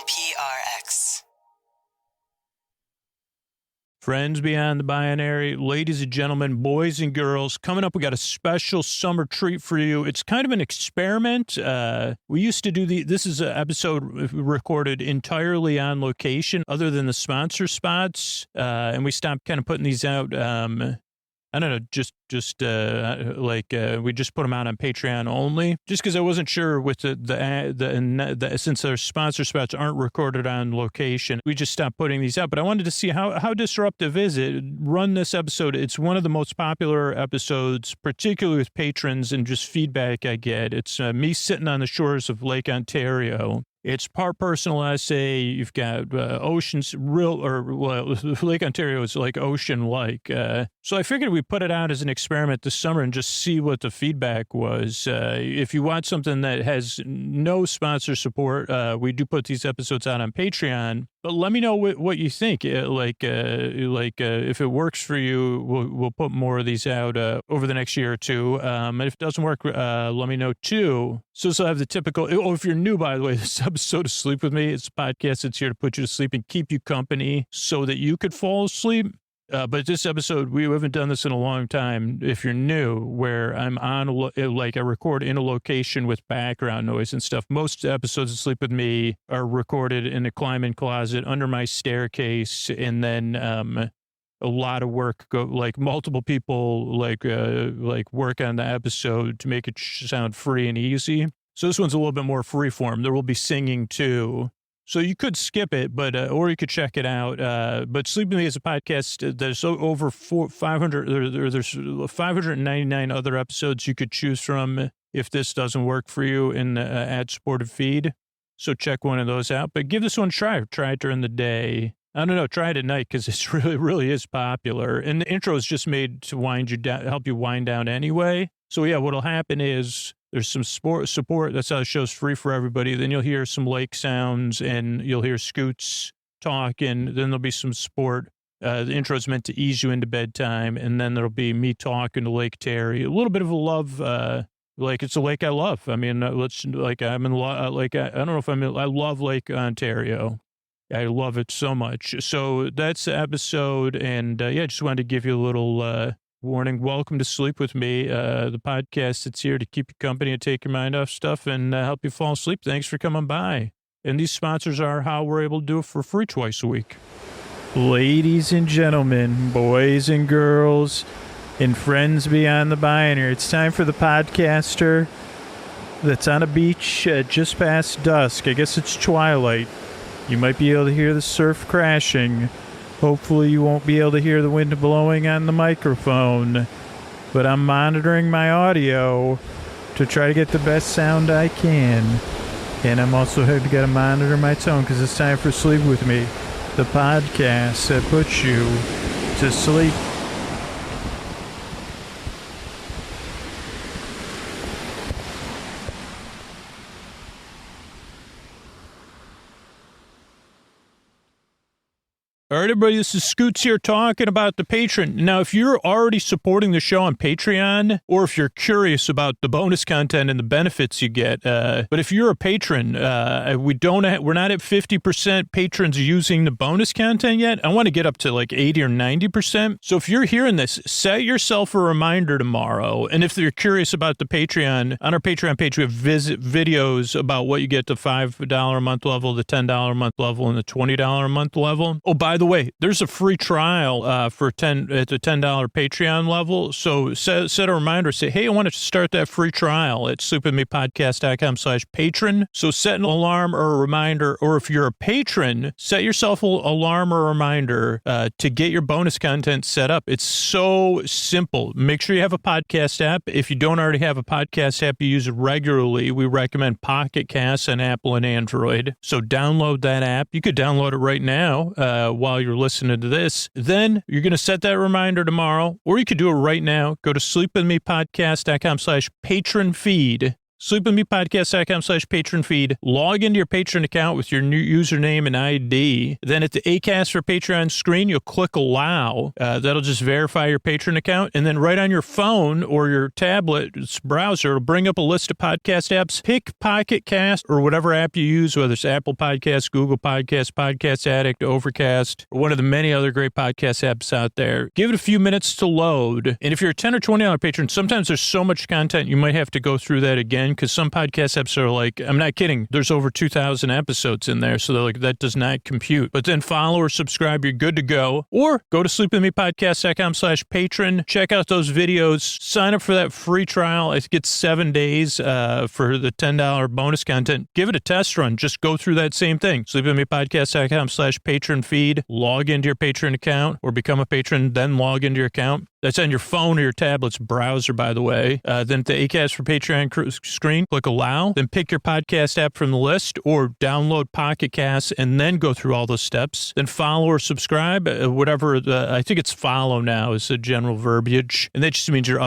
PRX. Friends beyond the binary, ladies and gentlemen, boys and girls, coming up, we got a special summer treat for you. It's kind of an experiment. We used to do this is an episode recorded entirely on location other than the sponsor spots. And we stopped kind of putting these out. I don't know, we just put them out on Patreon only, just because I wasn't sure with the since our sponsor spots aren't recorded on location, we just stopped putting these out. But I wanted to see how disruptive is it. Run this episode. It's one of the most popular episodes, particularly with patrons and just feedback I get. It's me sitting on the shores of Lake Ontario. It's part personal essay. You've got oceans, Lake Ontario is like ocean-like. So I figured we'd put it out as an experiment this summer and just see what the feedback was. If you want something that has no sponsor support, we do put these episodes out on Patreon. But let me know what you think. If it works for you, we'll put more of these out over the next year or two. And if it doesn't work, let me know too. So I have the typical. Oh, if you're new, by the way, this episode of Sleep With Me, it's a podcast that's here to put you to sleep and keep you company so that you could fall asleep. But this episode, we haven't done this in a long time. If you're new, where I'm on, I record in a location with background noise and stuff. Most episodes of Sleep With Me are recorded in a climb-in closet under my staircase. And then, a lot of work multiple people work on the episode to make it sound free and easy. So this one's a little bit more freeform. There will be singing too. So you could skip it, but or you could check it out. But Sleep With Me is a podcast. There's over 500. There's 599 other episodes you could choose from if this doesn't work for you in the ad-supported feed. So check one of those out. But give this one a try. Try it during the day. I don't know. Try it at night because it's really is popular. And the intro is just made to wind you down, help you wind down anyway. So yeah, what'll happen is there's some support. That's how the show's free for everybody. Then you'll hear some lake sounds and you'll hear Scoots talking. Then there'll be some support. The intro is meant to ease you into bedtime. And then there'll be me talking to Lake Teri. A little bit of a love, it's a lake I love. I mean, I'm in I don't know if I love Lake Ontario. I love it so much. So that's the episode. And just wanted to give you a little warning. Welcome to Sleep With Me, the podcast that's here to keep you company and take your mind off stuff and help you fall asleep. Thanks for coming by. And these sponsors are how we're able to do it for free twice a week. Ladies and gentlemen, boys and girls, and friends beyond the binary, it's time for the podcaster that's on a beach just past dusk. I guess it's twilight. You might be able to hear the surf crashing. Hopefully you won't be able to hear the wind blowing on the microphone. But I'm monitoring my audio to try to get the best sound I can. And I'm also got to monitor my tone because it's time for Sleep With Me, the podcast that puts you to sleep. All right, everybody, this is Scoots here talking about the Patreon. Now, if you're already supporting the show on Patreon, or if you're curious about the bonus content and the benefits you get, but if you're a patron, we're not at 50% patrons using the bonus content yet. I want to get up to like 80 or 90%. So if you're hearing this, set yourself a reminder tomorrow. And if you're curious about the Patreon, on our Patreon page, we have videos about what you get the $5 a month level, the $10 a month level, and the $20 a month level. Oh, by the way, there's a free trial at the $10 Patreon level. So set a reminder. Say, hey, I want to start that free trial at sleepwithmepodcast.com/patron. So set an alarm or a reminder. Or if you're a patron, set yourself an alarm or a reminder to get your bonus content set up. It's so simple. Make sure you have a podcast app. If you don't already have a podcast app you use it regularly, we recommend Pocket Cast on Apple and Android. So download that app. You could download it right now while you're listening to this. Then you're going to set that reminder tomorrow, or you could do it right now. Go to sleepwithmepodcast.com/patron feed. sleepwithmepodcast.com/patron feed. Log into your Patreon account with your new username and ID. Then at the Acast for Patreon screen, you'll click allow. That'll just verify your Patreon account. And then right on your phone or your tablet's browser, it'll bring up a list of podcast apps. Pick Pocket Cast or whatever app you use, whether it's Apple Podcasts, Google Podcasts, Podcast Addict, Overcast, or one of the many other great podcast apps out there. Give it a few minutes to load. And if you're a $10 or $20 patron, sometimes there's so much content you might have to go through that again, because some podcast apps are like, I'm not kidding, there's over 2,000 episodes in there, so they're like, that does not compute. But then follow or subscribe, you're good to go. Or go to sleepwithmepodcast.com/patron, check out those videos, sign up for that free trial. I think it's 7 days for the $10 bonus content. Give it a test run. Just go through that same thing. sleepwithmepodcast.com/patron feed, log into your Patreon account or become a patron, then log into your account. That's on your phone or your tablet's browser, by the way. Then at the Acast for Patreon screen, click allow. Then pick your podcast app from the list or download Pocket Cast and then go through all those steps. Then follow or subscribe, whatever. I think it's follow now is the general verbiage. And that just means you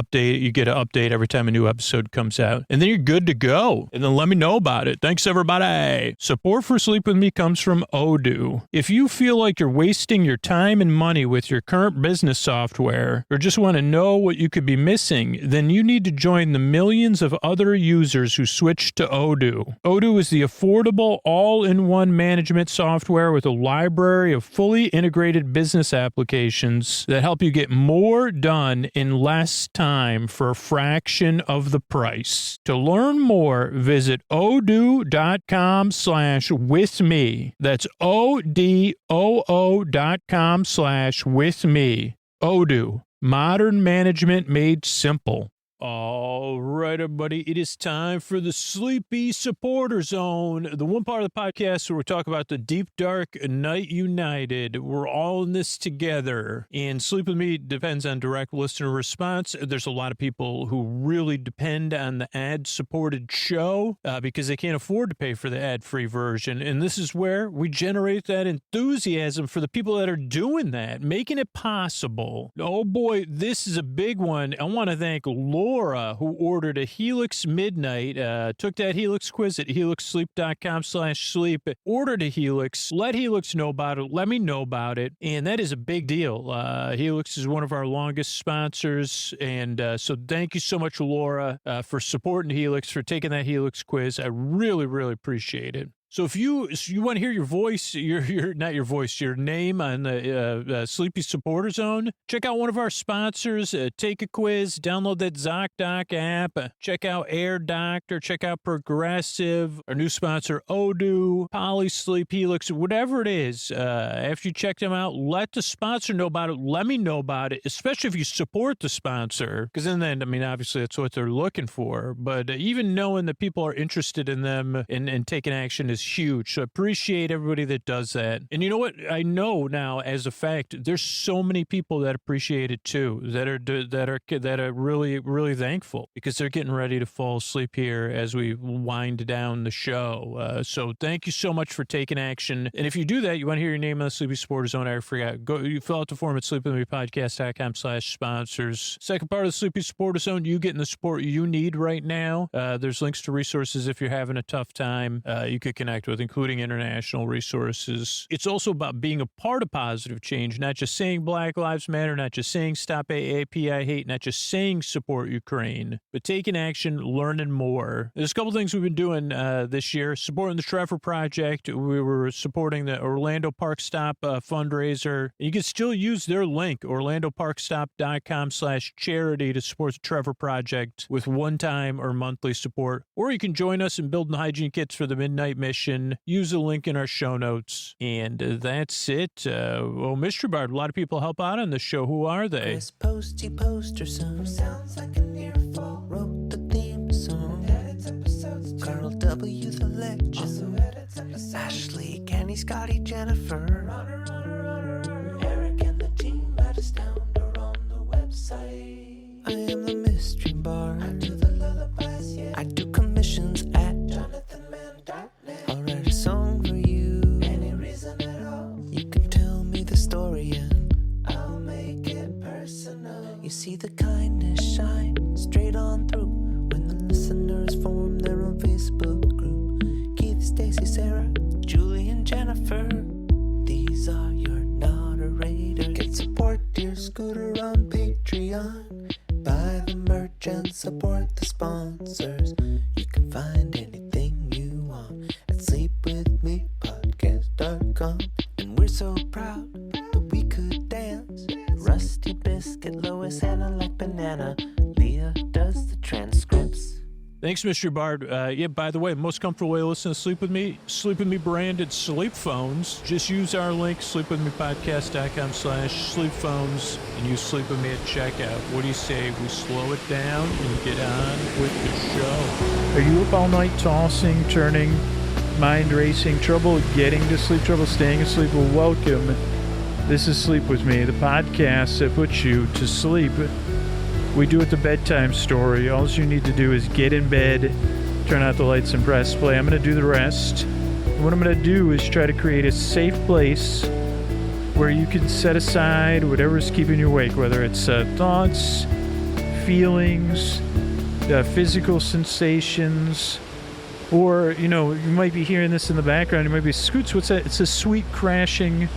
get an update every time a new episode comes out. And then you're good to go. And then let me know about it. Thanks, everybody. Support for Sleep With Me comes from Odoo. If you feel like you're wasting your time and money with your current business software, or just want to know what you could be missing, then you need to join the millions of other users who switched to Odoo. Odoo is the affordable all-in-one management software with a library of fully integrated business applications that help you get more done in less time for a fraction of the price. To learn more, visit odoo.com/withme. That's odoo.com/withme. Odoo. Modern management made simple. All right, everybody, it is time for the Sleepy Supporter Zone, the one part of the podcast where we talk about the deep, dark night united. We're all in this together, and Sleep With Me depends on direct listener response. There's a lot of people who really depend on the ad-supported show because they can't afford to pay for the ad-free version, and this is where we generate that enthusiasm for the people that are doing that, making it possible. Oh, boy, this is a big one. I want to thank Laura, who ordered a Helix Midnight, took that Helix quiz at helixsleep.com/sleep, ordered a Helix, let Helix know about it, let me know about it, and that is a big deal. Helix is one of our longest sponsors, and so thank you so much, Laura, for supporting Helix, for taking that Helix quiz. I really, really appreciate it. So if you want to hear your voice, your name on the Sleepy Supporter Zone, check out one of our sponsors. Take a quiz, download that ZocDoc app, check out Air Doctor, check out Progressive, our new sponsor Odoo, Polysleep, Helix, whatever it is. After you check them out, let the sponsor know about it. Let me know about it, especially if you support the sponsor, because then, I mean, obviously that's what they're looking for. But even knowing that people are interested in them and taking action is huge. So I appreciate everybody that does that. And you know what? I know now as a fact, there's so many people that appreciate it too, that are really, really thankful because they're getting ready to fall asleep here as we wind down the show. So thank you so much for taking action. And if you do that, you want to hear your name on the Sleepy Supporter Zone, I forgot. You fill out the form at sleepwithmepodcast.com/sponsors. Second part of the Sleepy Supporter Zone, you getting the support you need right now. There's links to resources if you're having a tough time. You could connect with, including international resources. It's also about being a part of positive change, not just saying Black Lives Matter, not just saying stop AAPI hate, not just saying support Ukraine, but taking action, learning more. There's a couple things we've been doing this year. Supporting the Trevor Project. We were supporting the Orlando Park Stop fundraiser. You can still use their link, orlandoparkstop.com/charity, to support the Trevor Project with one-time or monthly support. Or you can join us in building hygiene kits for the Midnight Mission. Use the link in our show notes. And that's it. Well, Mystery Bard, a lot of people help out on this show. Who are they? Chris Posty Poster Son sounds like an earful. Wrote the theme song. Edits episodes too. Carl W. the Legend. Also edits episodes. Ashley, Kenny, Scotty, Jennifer. Runner. Eric and the team at Astound are on the website. I am the Mystery Bard. I do the lullabies, yeah. I do commissions at JonathanMann.net. I'll write a song for you. Any reason at all. You can tell me the story and I'll make it personal. You see the kindness shine straight on through when the listeners form their Sarah, Julie, and Jennifer. These are your moderators. Get support your scooter on Patreon. Buy the merch and support the sponsors. You can find anything you want at sleepwithmepodcast.com. And we're so proud that we could dance. Rusty Biscuit, Lois, Hannah like banana. Leah does the transcripts. Thanks, Mr. Bard. Yeah, by the way, most comfortable way to listen to Sleep With Me branded sleep phones. Just use our link, sleepwithmepodcast.com/sleep-phones, and use Sleep With Me at checkout. What do you say? We slow it down and get on with the show. Are you up all night tossing, turning, mind racing, trouble getting to sleep, trouble staying asleep? Well, welcome. This is Sleep With Me, the podcast that puts you to sleep. We do it the bedtime story. All you need to do is get in bed, turn out the lights, and press play. I'm going to do the rest. And what I'm going to do is try to create a safe place where you can set aside whatever's keeping you awake, whether it's thoughts, feelings, physical sensations, or, you might be hearing this in the background. You might be, Scoots, what's that? It's a sweet crashing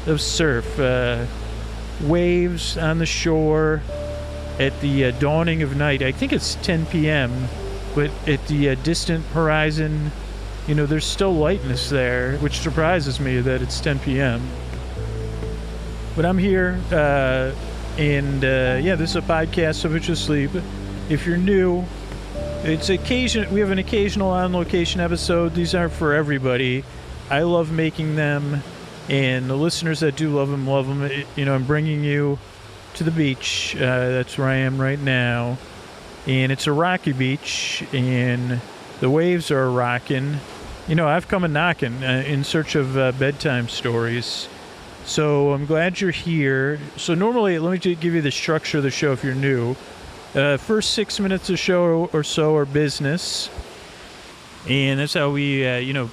of surf. Waves on the shore. At the dawning of night. I think it's 10 p.m., but at the distant horizon, there's still lightness there, which surprises me that it's 10 p.m. But I'm here, and this is a podcast of which you sleep. If you're new, we have an occasional on-location episode. These aren't for everybody. I love making them, and the listeners that do love them. I'm bringing you to the beach. That's where I am right now, and it's a rocky beach, and the waves are rocking. I've come a knocking in search of bedtime stories, so I'm glad you're here. So normally, let me just give you the structure of the show if you're new. First 6 minutes of the show or so are business, and that's how we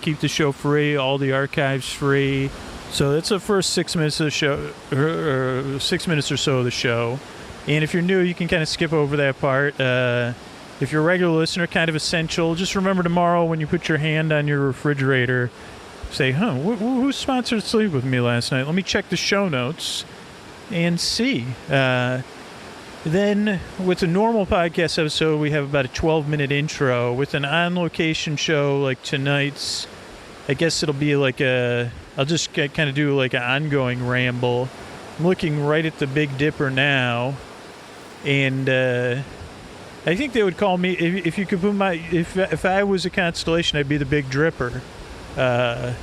keep the show free, all the archives free. So that's the first 6 minutes of the show, or 6 minutes or so of the show. And if you're new, you can kind of skip over that part. If you're a regular listener, kind of essential. Just remember tomorrow when you put your hand on your refrigerator, say, who sponsored Sleep With Me last night? Let me check the show notes and see. Then with a normal podcast episode, we have about a 12-minute intro. With an on-location show like tonight's, I guess it'll be like I'll just kind of do like an ongoing ramble. I'm looking right at the Big Dipper now, and I think they would call me, if you could put if I was a constellation, I'd be the Big Dripper, or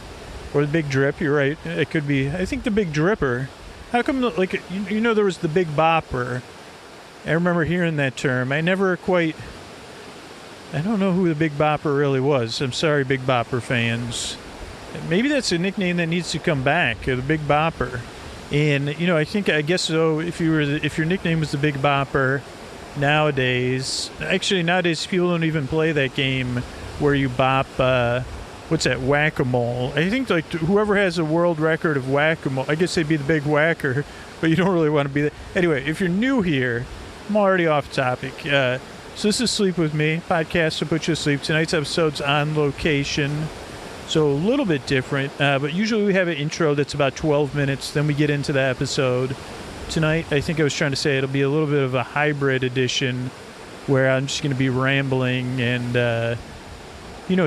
the Big Drip. You're right. It could be. I think the Big Dripper. How come there was the Big Bopper? I remember hearing that term. I don't know who the Big Bopper really was. I'm sorry, Big Bopper fans. Maybe that's a nickname that needs to come back, the Big Bopper. And, I guess so. If your nickname was the Big Bopper, nowadays people don't even play that game where you bop, what's that, whack-a-mole. I think, whoever has a world record of whack-a-mole, I guess they'd be the big whacker, but you don't really want to be that. Anyway, if you're new here, I'm already off topic. So this is Sleep With Me, podcast to put you to sleep. Tonight's episode's on location. So a little bit different, but usually we have an intro that's about 12 minutes, then we get into the episode. Tonight, I think I was trying to say it'll be a little bit of a hybrid edition where I'm just going to be rambling and,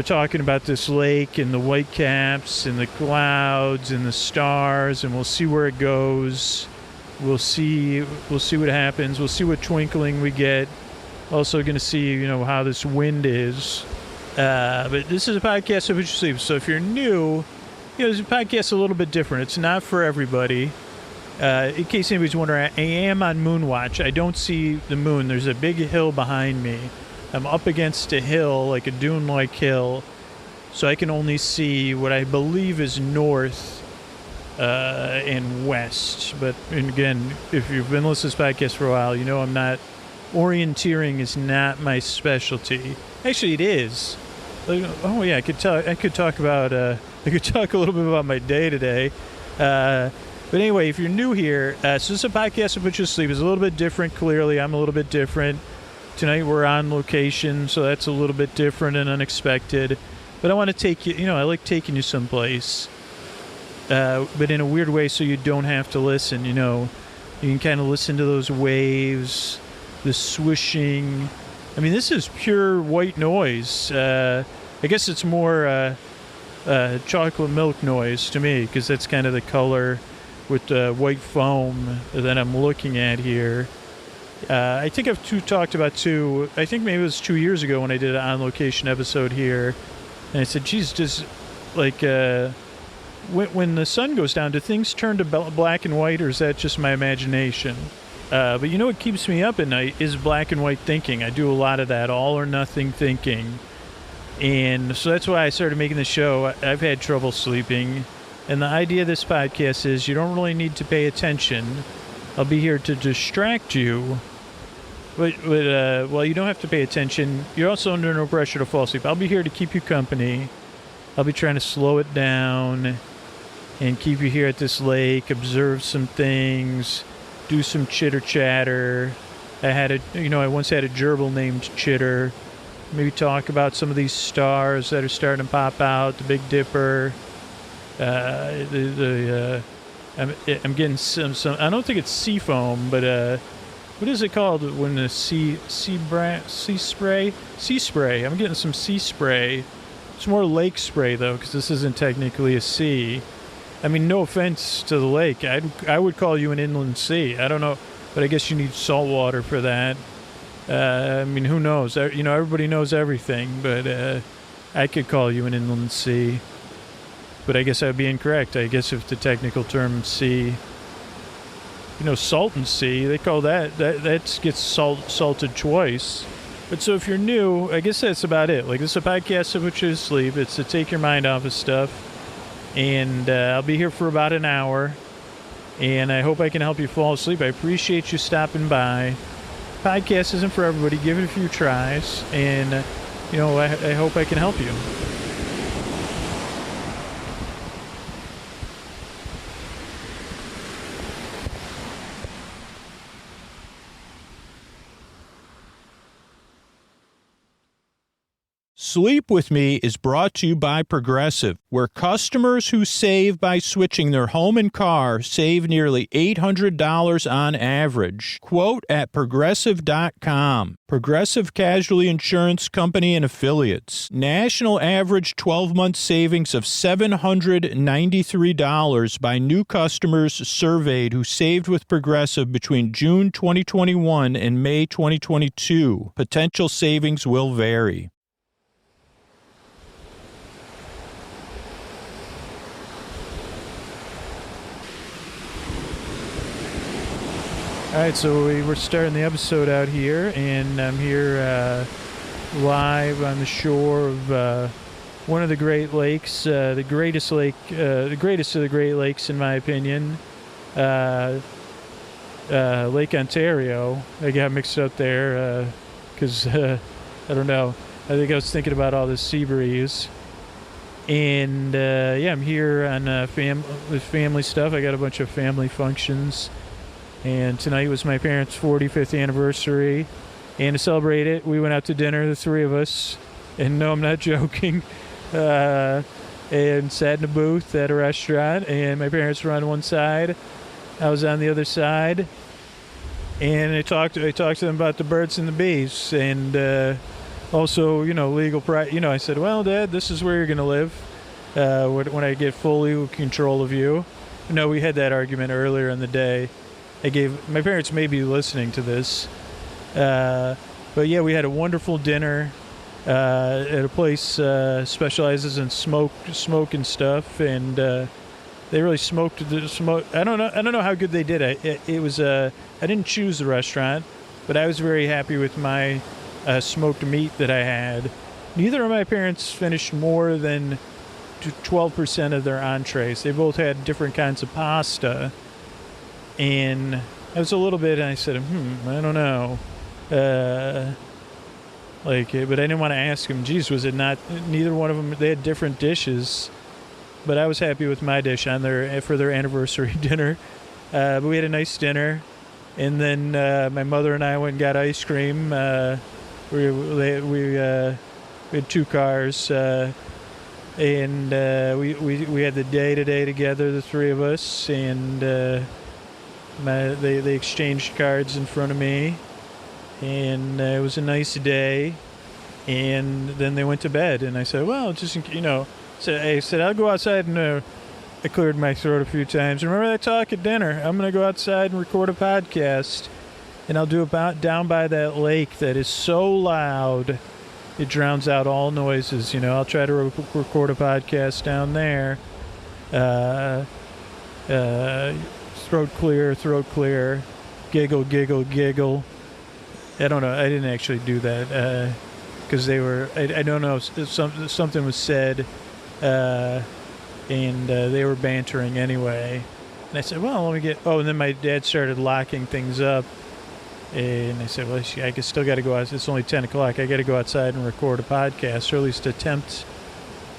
talking about this lake and the white caps and the clouds and the stars, and we'll see where it goes. We'll see what happens. We'll see what twinkling we get. Also going to see, how this wind is. But this is a podcast of which you sleep. So if you're new, this podcast a little bit different. It's not for everybody. In case anybody's wondering, I am on Moonwatch. I don't see the moon. There's a big hill behind me. I'm up against a hill, like a dune-like hill, so I can only see what I believe is north and west. But and again, if you've been listening to this podcast for a while, I'm not. Orienteering is not my specialty. Actually, it is. Oh yeah, I could talk about. I could talk a little bit about my day today. But anyway, if you're new here, so this is a podcast of which you sleep. It's a little bit different. Clearly, I'm a little bit different. Tonight we're on location, so that's a little bit different and unexpected. But I want to take you, I like taking you someplace, but in a weird way so you don't have to listen, You can kind of listen to those waves, the swishing. I mean, this is pure white noise. I guess it's more chocolate milk noise to me, because that's kind of the color with the white foam that I'm looking at here. I think I've talked about too. I think maybe it was 2 years ago when I did an on-location episode here, and I said, "Geez, does when the sun goes down, do things turn to black and white, or is that just my imagination?" But what keeps me up at night is black and white thinking. I do a lot of that, all or nothing thinking, and so that's why I started making the show. I've had trouble sleeping, and the idea of this podcast is you don't really need to pay attention. I'll be here to distract you. But you don't have to pay attention. You're also under no pressure to fall asleep. I'll be here to keep you company. I'll be trying to slow it down and keep you here at this lake, observe some things, do some chitter chatter. I once had a gerbil named Chitter. Maybe talk about some of these stars that are starting to pop out, the Big Dipper. I'm getting some. I don't think it's sea foam, but what is it called when the sea spray? Sea spray. I'm getting some sea spray. It's more lake spray though, because this isn't technically a sea. I mean, no offense to the lake. I would call you an inland sea. I don't know, but I guess you need salt water for that. I mean, who knows? Everybody knows everything, but I could call you an inland sea. But I guess I'd be incorrect. I guess if the technical term sea, Salton Sea, they call that gets salted twice. But so if you're new, I guess that's about it. Like, this is a podcast to put you to sleep. It's to take your mind off of stuff. And I'll be here for about an hour. And I hope I can help you fall asleep. I appreciate you stopping by. Podcast isn't for everybody. Give it a few tries. And, I hope I can help you. Sleep With Me is brought to you by Progressive, where customers who save by switching their home and car save nearly $800 on average. Quote at Progressive.com. Progressive Casualty Insurance Company and Affiliates. National average 12-month savings of $793 by new customers surveyed who saved with Progressive between June 2021 and May 2022. Potential savings will vary. All right, so we're starting the episode out here, and I'm here live on the shore of one of the Great Lakes, the greatest of the Great Lakes, in my opinion, Lake Ontario. I got mixed up there because, I don't know, I think I was thinking about all this sea breeze. And, I'm here on with family stuff. I got a bunch of family functions. And tonight was my parents' 45th anniversary. And to celebrate it, we went out to dinner, the three of us. And no, I'm not joking. And sat in a booth at a restaurant. And my parents were on one side. I was on the other side. And I talked to them about the birds and the bees. And also, legal pride. I said, well, Dad, this is where you're going to live when I get full control of you. No, we had that argument earlier in the day. My parents may be listening to this, but yeah, we had a wonderful dinner at a place specializes in smoke and stuff, and they really smoked the smoke. I don't know how good they did it. It was I didn't choose the restaurant, but I was very happy with my smoked meat that I had. Neither of my parents finished more than 12% of their entrees. They both had different kinds of pasta. And I was a little bit, and I said, I don't know. But I didn't want to ask them, geez, was it not, neither one of them, they had different dishes. But I was happy with my dish for their anniversary dinner. But we had a nice dinner. And then my mother and I went and got ice cream. We had two cars. And we had the day today together, the three of us, and they exchanged cards in front of me, and it was a nice day. And then they went to bed, and I said, well, just, I said, I'll go outside, and I cleared my throat a few times. Remember that talk at dinner? I'm going to go outside and record a podcast, and I'll do it down by that lake that is so loud it drowns out all noises. I'll try to record a podcast down there. Throat clear, giggle, giggle, giggle. I don't know. I didn't actually do that because they were. I don't know. Something was said, and they were bantering anyway. And I said, "Well, let me get." Oh, and then my dad started locking things up. And I said, well, I still got to go out. It's only 10 o'clock. I got to go outside and record a podcast, or at least attempt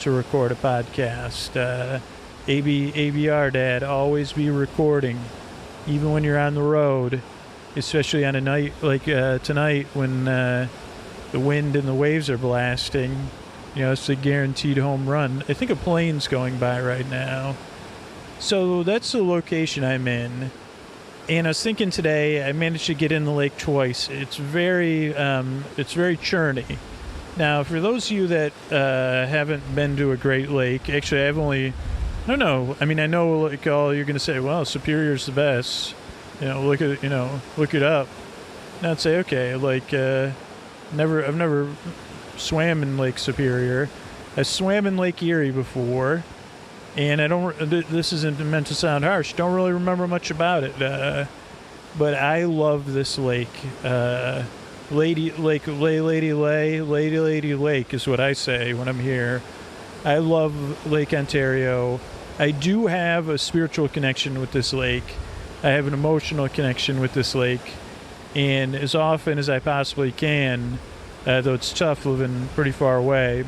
to record a podcast. ABR, Dad, always be recording, even when you're on the road, especially on a night like tonight when the wind and the waves are blasting. It's a guaranteed home run. I think a plane's going by right now. So that's the location I'm in. And I was thinking today, I managed to get in the lake twice. It's very churny. Now, for those of you that haven't been to a Great Lake, actually, I know, like, all you're going to say, well, Superior's the best. Look it up. And I'd say, okay, like, I've never swam in Lake Superior. I swam in Lake Erie before. And this isn't meant to sound harsh, don't really remember much about it. But I love this lake. Lady Lake is what I say when I'm here. I love Lake Ontario. I do have a spiritual connection with this lake. I have an emotional connection with this lake. And as often as I possibly can, though it's tough living pretty far away,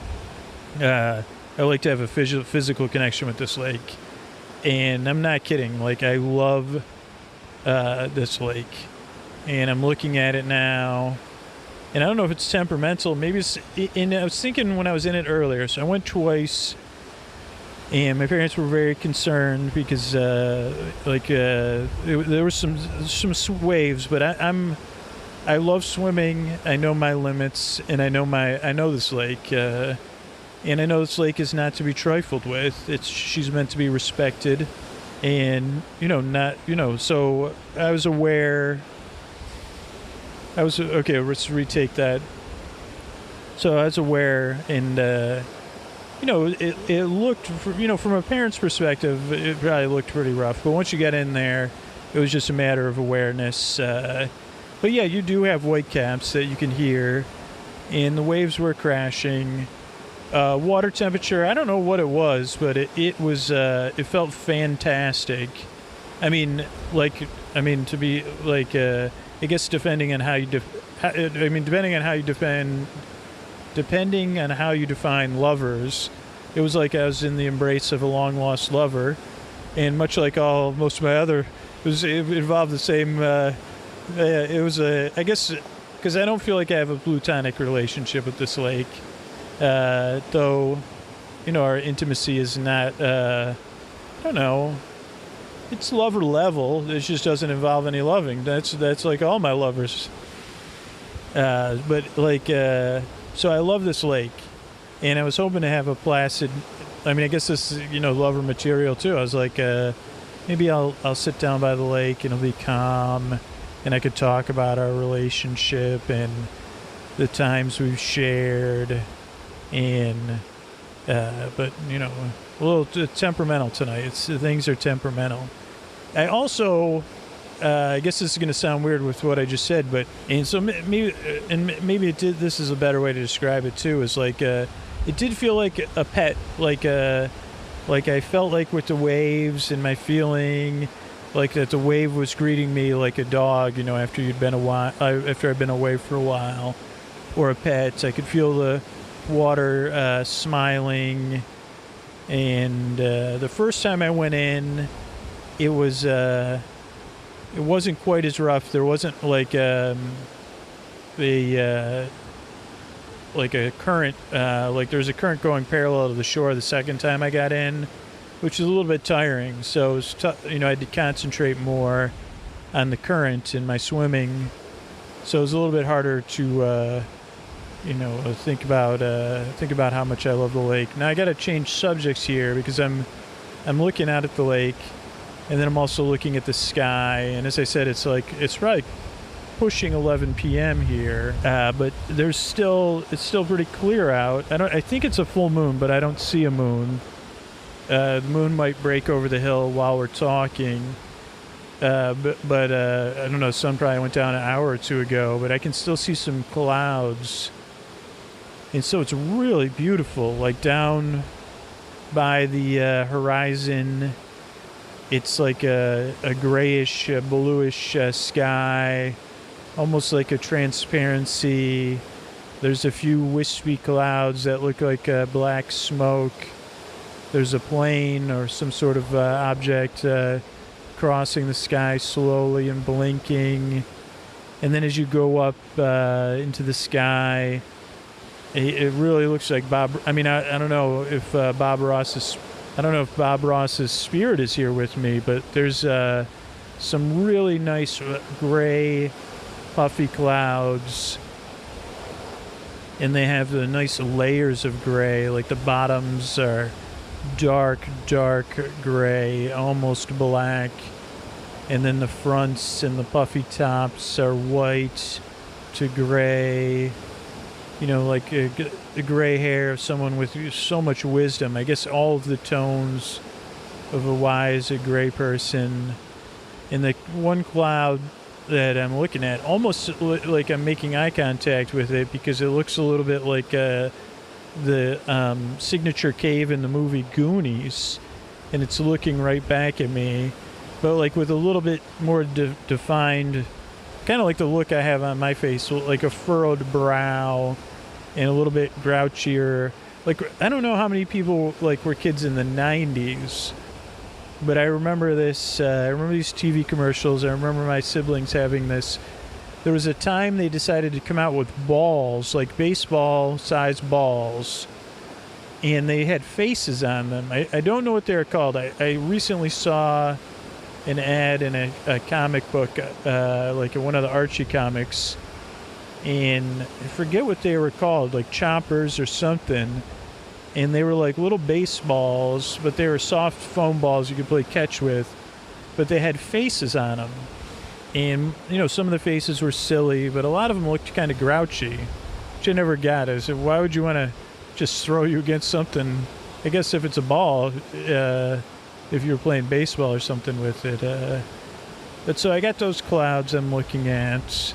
I like to have a physical connection with this lake. And I'm not kidding. Like, I love this lake. And I'm looking at it now. And I don't know if it's temperamental. Maybe it's... And I was thinking when I was in it earlier. So I went twice. And my parents were very concerned because, there were some waves. But I love swimming. I know my limits. And I know this lake. And I know this lake is not to be trifled with. She's meant to be respected, and so I was aware. Okay. Let's retake that. So I was aware, and it looked, from a parent's perspective, it probably looked pretty rough. But once you get in there, it was just a matter of awareness. But yeah, you do have whitecaps that you can hear, and the waves were crashing. Water temperature, I don't know what it was, but it felt fantastic. I guess depending on how you define lovers, it was like I was in the embrace of a long lost lover, and much like most of my other, it involved the same. It was I guess because I don't feel like I have a platonic relationship with this lake. Though, our intimacy is not, I don't know, it's lover level. It just doesn't involve any loving. That's like all my lovers. So I love this lake, and I was hoping to have a placid, I guess this is, lover material too. I was like, maybe I'll sit down by the lake and it'll be calm, and I could talk about our relationship and the times we've shared. And but a little temperamental tonight. Things are temperamental. I also I guess this is going to sound weird with what I just said, but maybe it did. This is a better way to describe it too. Is like it did feel like a pet, like I felt like with the waves and my feeling, like that the wave was greeting me like a dog, after after I'd been away for a while, or a pet. I could feel the water smiling, and the first time I went in, it wasn't quite as rough. There wasn't like like a current, like there's a current going parallel to the shore the second time I got in, which is a little bit tiring. So it was I had to concentrate more on the current in my swimming. So it was a little bit harder to, think about how much I love the lake. Now I got to change subjects here because I'm looking out at the lake, and then I'm also looking at the sky. And as I said, it's probably pushing 11 p.m. here, but it's still pretty clear out. I think it's a full moon, but I don't see a moon. The moon might break over the hill while we're talking. But I don't know, sun probably went down an hour or two ago, but I can still see some clouds. And so it's really beautiful, like down by the horizon. It's like a grayish, bluish sky, almost like a transparency. There's a few wispy clouds that look like black smoke. There's a plane or some sort of object crossing the sky slowly and blinking. And then as you go up into the sky, it really looks like Bob. I mean, I don't know if Bob Ross's spirit is here with me, but there's some really nice gray, puffy clouds, and they have the nice layers of gray. Like the bottoms are dark gray, almost black, and then the fronts and the puffy tops are white to gray, like the gray hair of someone with so much wisdom. I guess all of the tones of a wise, gray person. And the one cloud that I'm looking at, almost like I'm making eye contact with it, because it looks a little bit like the signature cave in the movie Goonies, and it's looking right back at me, but like with a little bit more defined, kind of like the look I have on my face, like a furrowed brow and a little bit grouchier. Like, I don't know how many people like were kids in the 90s, but I remember this. I remember these TV commercials. I remember my siblings having this. There was a time they decided to come out with balls, like baseball-sized balls, and they had faces on them. I don't know what they're called. I recently saw an ad in a comic book, like in one of the Archie comics, and I forget what they were called, like choppers or something. And they were like little baseballs, but they were soft foam balls you could play catch with, but they had faces on them. And, some of the faces were silly, but a lot of them looked kind of grouchy, which I never got. I said, why would you want to just throw you against something? I guess if it's a ball, if you were playing baseball or something with it. But so I got those clouds I'm looking at.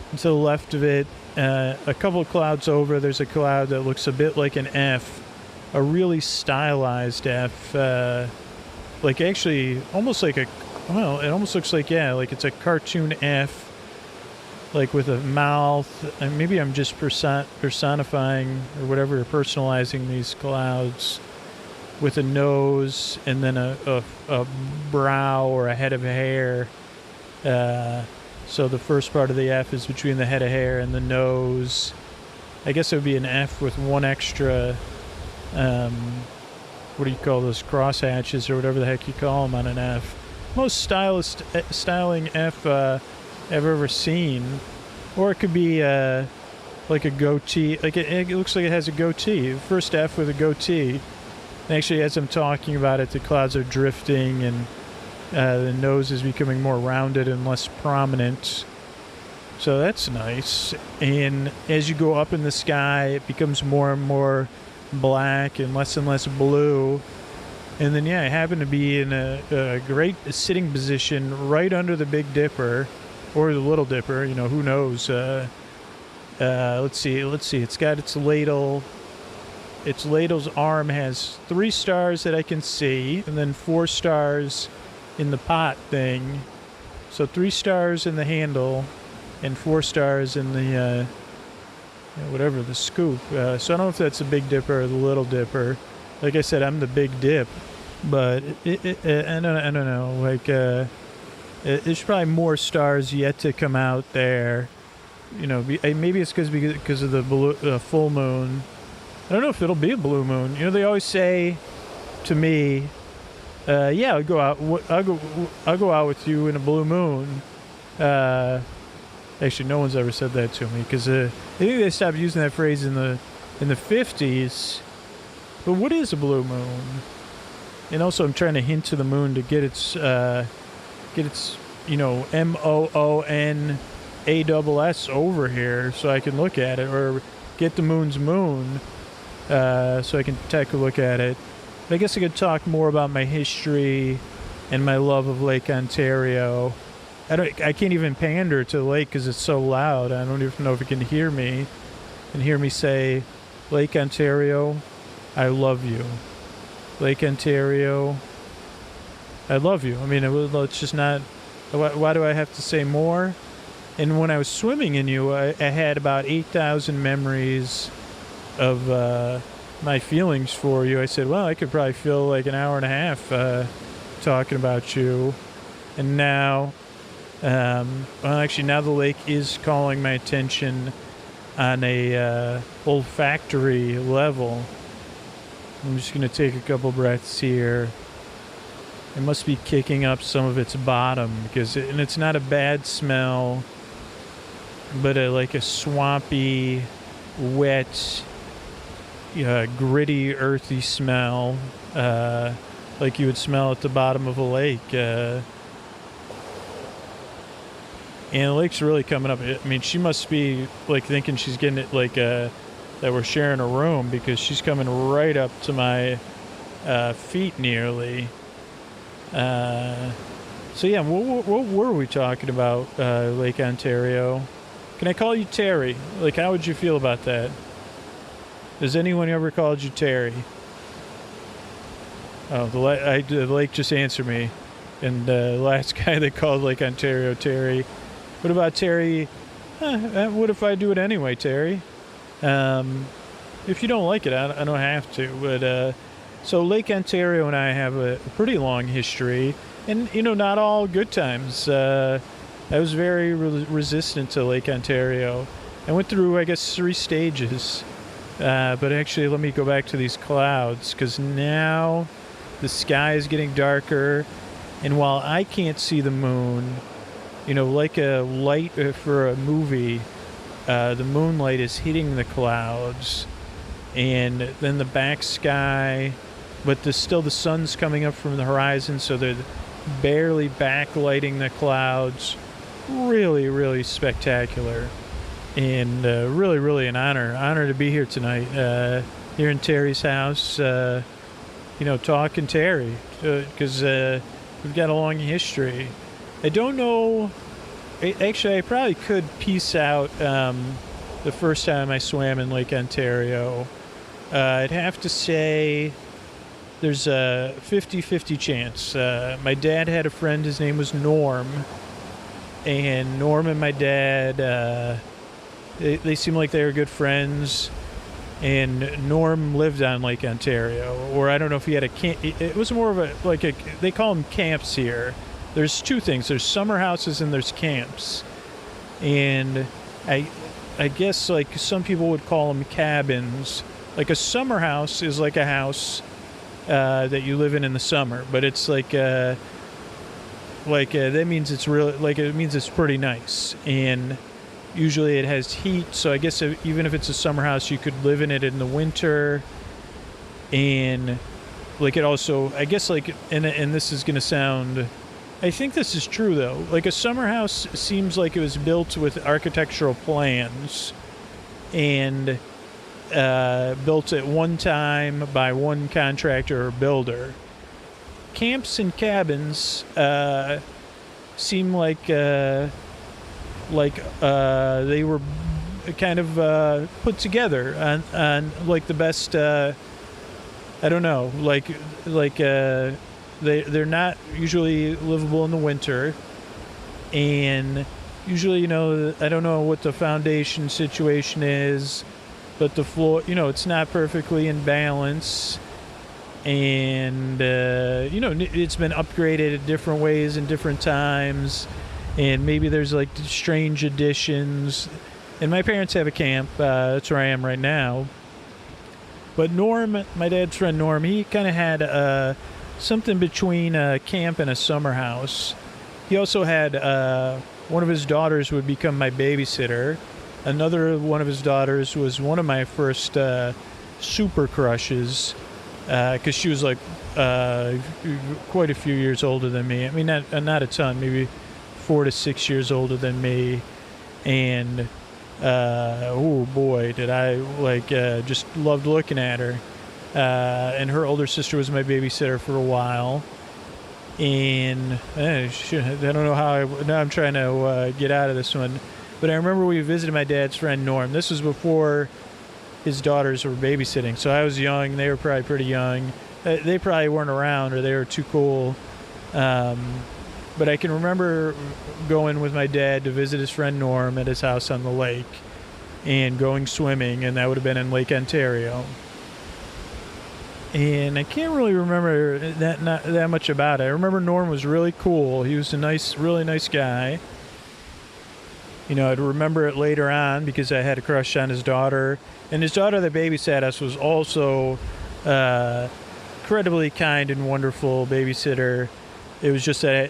And to the left of it, a couple of clouds over, there's a cloud that looks a bit like an F, a really stylized F, like actually almost like it almost looks like, like it's a cartoon F, like with a mouth. And maybe I'm just personifying or whatever, personalizing these clouds with a nose and then a brow or a head of hair. So the first part of the F is between the head of hair and the nose. I guess it would be an F with one extra, what do you call those, cross hatches or whatever the heck you call them on an F. Most styling F I've ever seen. Or it could be like a goatee. Like it looks like it has a goatee. First F with a goatee. And actually, as I'm talking about it, the clouds are drifting and the nose is becoming more rounded and less prominent. So that's nice. And as you go up in the sky, it becomes more and more black and less blue. And then, I happen to be in a great sitting position right under the Big Dipper, or the Little Dipper, who knows. Let's see. It's got its ladle. Its ladle's arm has 3 stars that I can see, and then 4 stars in the pot thing. So 3 stars in the handle and 4 stars in the whatever, the scoop. So I don't know if that's the Big Dipper or the Little Dipper. Like I said, I'm the Big Dip, but I don't know. Like there's probably more stars yet to come out there. maybe it's because of the full moon. I don't know if it'll be a blue moon. They always say to me, "Yeah, I'll go out. I'll go out with you in a blue moon." Actually, no one's ever said that to me because I think they stopped using that phrase in the 50s. But what is a blue moon? And also, I'm trying to hint to the moon to get its MOONASS over here so I can look at it, or get the moon's moon so I can take a look at it. But I guess I could talk more about my history and my love of Lake Ontario. I can't even pander to the lake because it's so loud. I don't even know if you can hear me. And hear me say, Lake Ontario, I love you. Lake Ontario, I love you. I mean, it's just not... Why do I have to say more? And when I was swimming in you, I had about 8,000 memories of my feelings for you. I said, well, I could probably fill like an hour and a half talking about you. And now... now the lake is calling my attention on a olfactory level. I'm just going to take a couple breaths here. It must be kicking up some of its bottom and it's not a bad smell, but like a swampy, wet, gritty, earthy smell, like you would smell at the bottom of a lake. And the lake's really coming up. I mean, she must be like thinking she's getting it like that we're sharing a room, because she's coming right up to my feet nearly. So yeah, what were we talking about? Lake Ontario. Can I call you Teri? Like, how would you feel about that? Has anyone ever called you Teri? Oh, the lake just answered me, and the last guy that called Lake Ontario Teri. What about Teri? What if I do it anyway, Teri? If you don't like it, I don't have to. But so Lake Ontario and I have a pretty long history, and not all good times. I was very resistant to Lake Ontario. I went through, I guess, 3 stages. But actually, let me go back to these clouds, because now the sky is getting darker, and while I can't see the moon, like a light for a movie, the moonlight is hitting the clouds, and then the back sky, but still the sun's coming up from the horizon, so they're barely backlighting the clouds. Really, really spectacular, and really, really an honor to be here tonight, here in Teri's house, talking Teri, because we've got a long history. I don't know. Actually, I probably could piece out the first time I swam in Lake Ontario. I'd have to say there's a 50-50 chance. My dad had a friend. His name was Norm. And Norm and my dad, they seemed like they were good friends. And Norm lived on Lake Ontario. Or I don't know if he had a camp. It was more of they call them camps here. There's 2 things. There's summer houses and there's camps. And I guess like some people would call them cabins. Like a summer house is like a house that you live in the summer, but it's that means it's really it means it's pretty nice. And usually it has heat, so I guess even if it's a summer house, you could live in it in the winter. And it also, I guess and this is going to sound, I think this is true though. Like a summer house seems like it was built with architectural plans and built at one time by one contractor or builder. Camps and cabins seem like they were kind of put together on the best. I don't know, they're not usually livable in the winter, and usually, I don't know what the foundation situation is, but the floor, it's not perfectly in balance, and it's been upgraded in different ways in different times, and maybe there's strange additions. And my parents have a camp. That's where I am right now. But Norm, my dad's friend Norm, he kind of had something between a camp and a summer house. He also had one of his daughters would become my babysitter. Another one of his daughters was one of my first super crushes because she was like quite a few years older than me. I mean, not a ton, maybe 4 to 6 years older than me. And oh boy, did I just loved looking at her. And her older sister was my babysitter for a while. And I don't know how now I'm trying to get out of this one. But I remember we visited my dad's friend Norm. This was before his daughters were babysitting. So I was young. They were probably pretty young. They probably weren't around or they were too cool. But I can remember going with my dad to visit his friend Norm at his house on the lake and going swimming. And that would have been in Lake Ontario. And I can't really remember not that much about it. I remember Norm was really cool. He was really nice guy. You know, I'd remember it later on because I had a crush on his daughter. And his daughter that babysat us was also incredibly kind and wonderful babysitter. It was just that,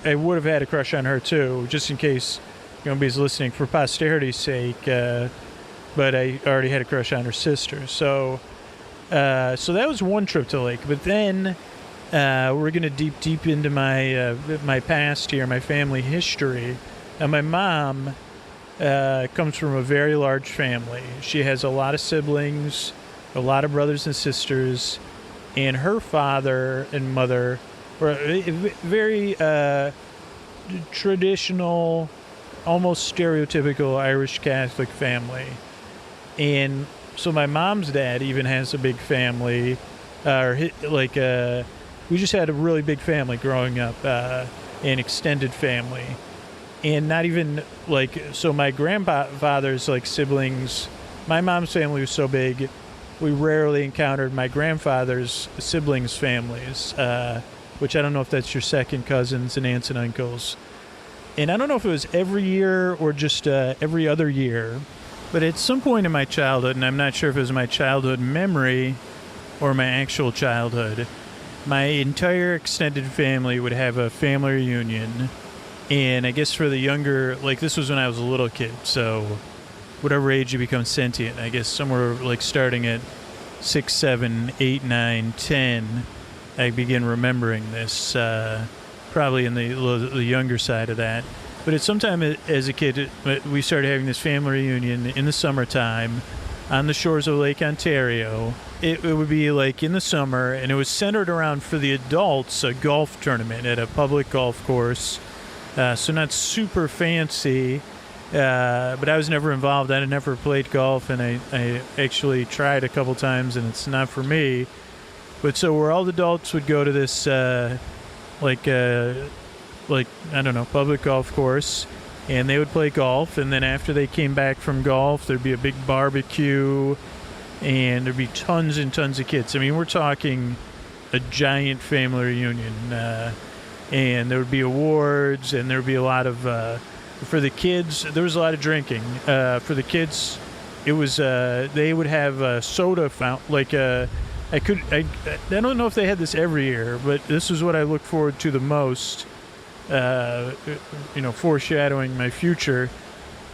I would have had a crush on her too, just in case nobody's listening for posterity's sake. But I already had a crush on her sister. So that was one trip to the lake. But then we're going to deep into my past here, my family history. Now, my mom comes from a very large family. She has a lot of siblings, a lot of brothers and sisters, and her father and mother were a very traditional, almost stereotypical Irish Catholic family. And so my mom's dad even has a big family. We just had a really big family growing up, an extended family. And not even so my grandfather's siblings, my mom's family was so big, we rarely encountered my grandfather's siblings' families, which I don't know if that's your second cousins and aunts and uncles. And I don't know if it was every year or just every other year, but at some point in my childhood, and I'm not sure if it was my childhood memory or my actual childhood, my entire extended family would have a family reunion. And I guess for the younger, this was when I was a little kid, so whatever age you become sentient, I guess somewhere starting at 6, 7, 8, 9, 10, I begin remembering this, probably in the younger side of that. But at some time as a kid, we started having this family reunion in the summertime on the shores of Lake Ontario. It would be in the summer, and it was centered around, for the adults, a golf tournament at a public golf course. So not super fancy, but I was never involved. I had never played golf, and I actually tried a couple times, and it's not for me. But so where all the adults would go to this, I don't know, public golf course, and they would play golf, and then after they came back from golf, there'd be a big barbecue, and there'd be tons and tons of kids. I mean, we're talking a giant family reunion, and there would be awards, and there would be a lot of, for the kids, there was a lot of drinking. For the kids, it was, they would have a soda fountain, I don't know if they had this every year, but this is what I look forward to the most, foreshadowing my future,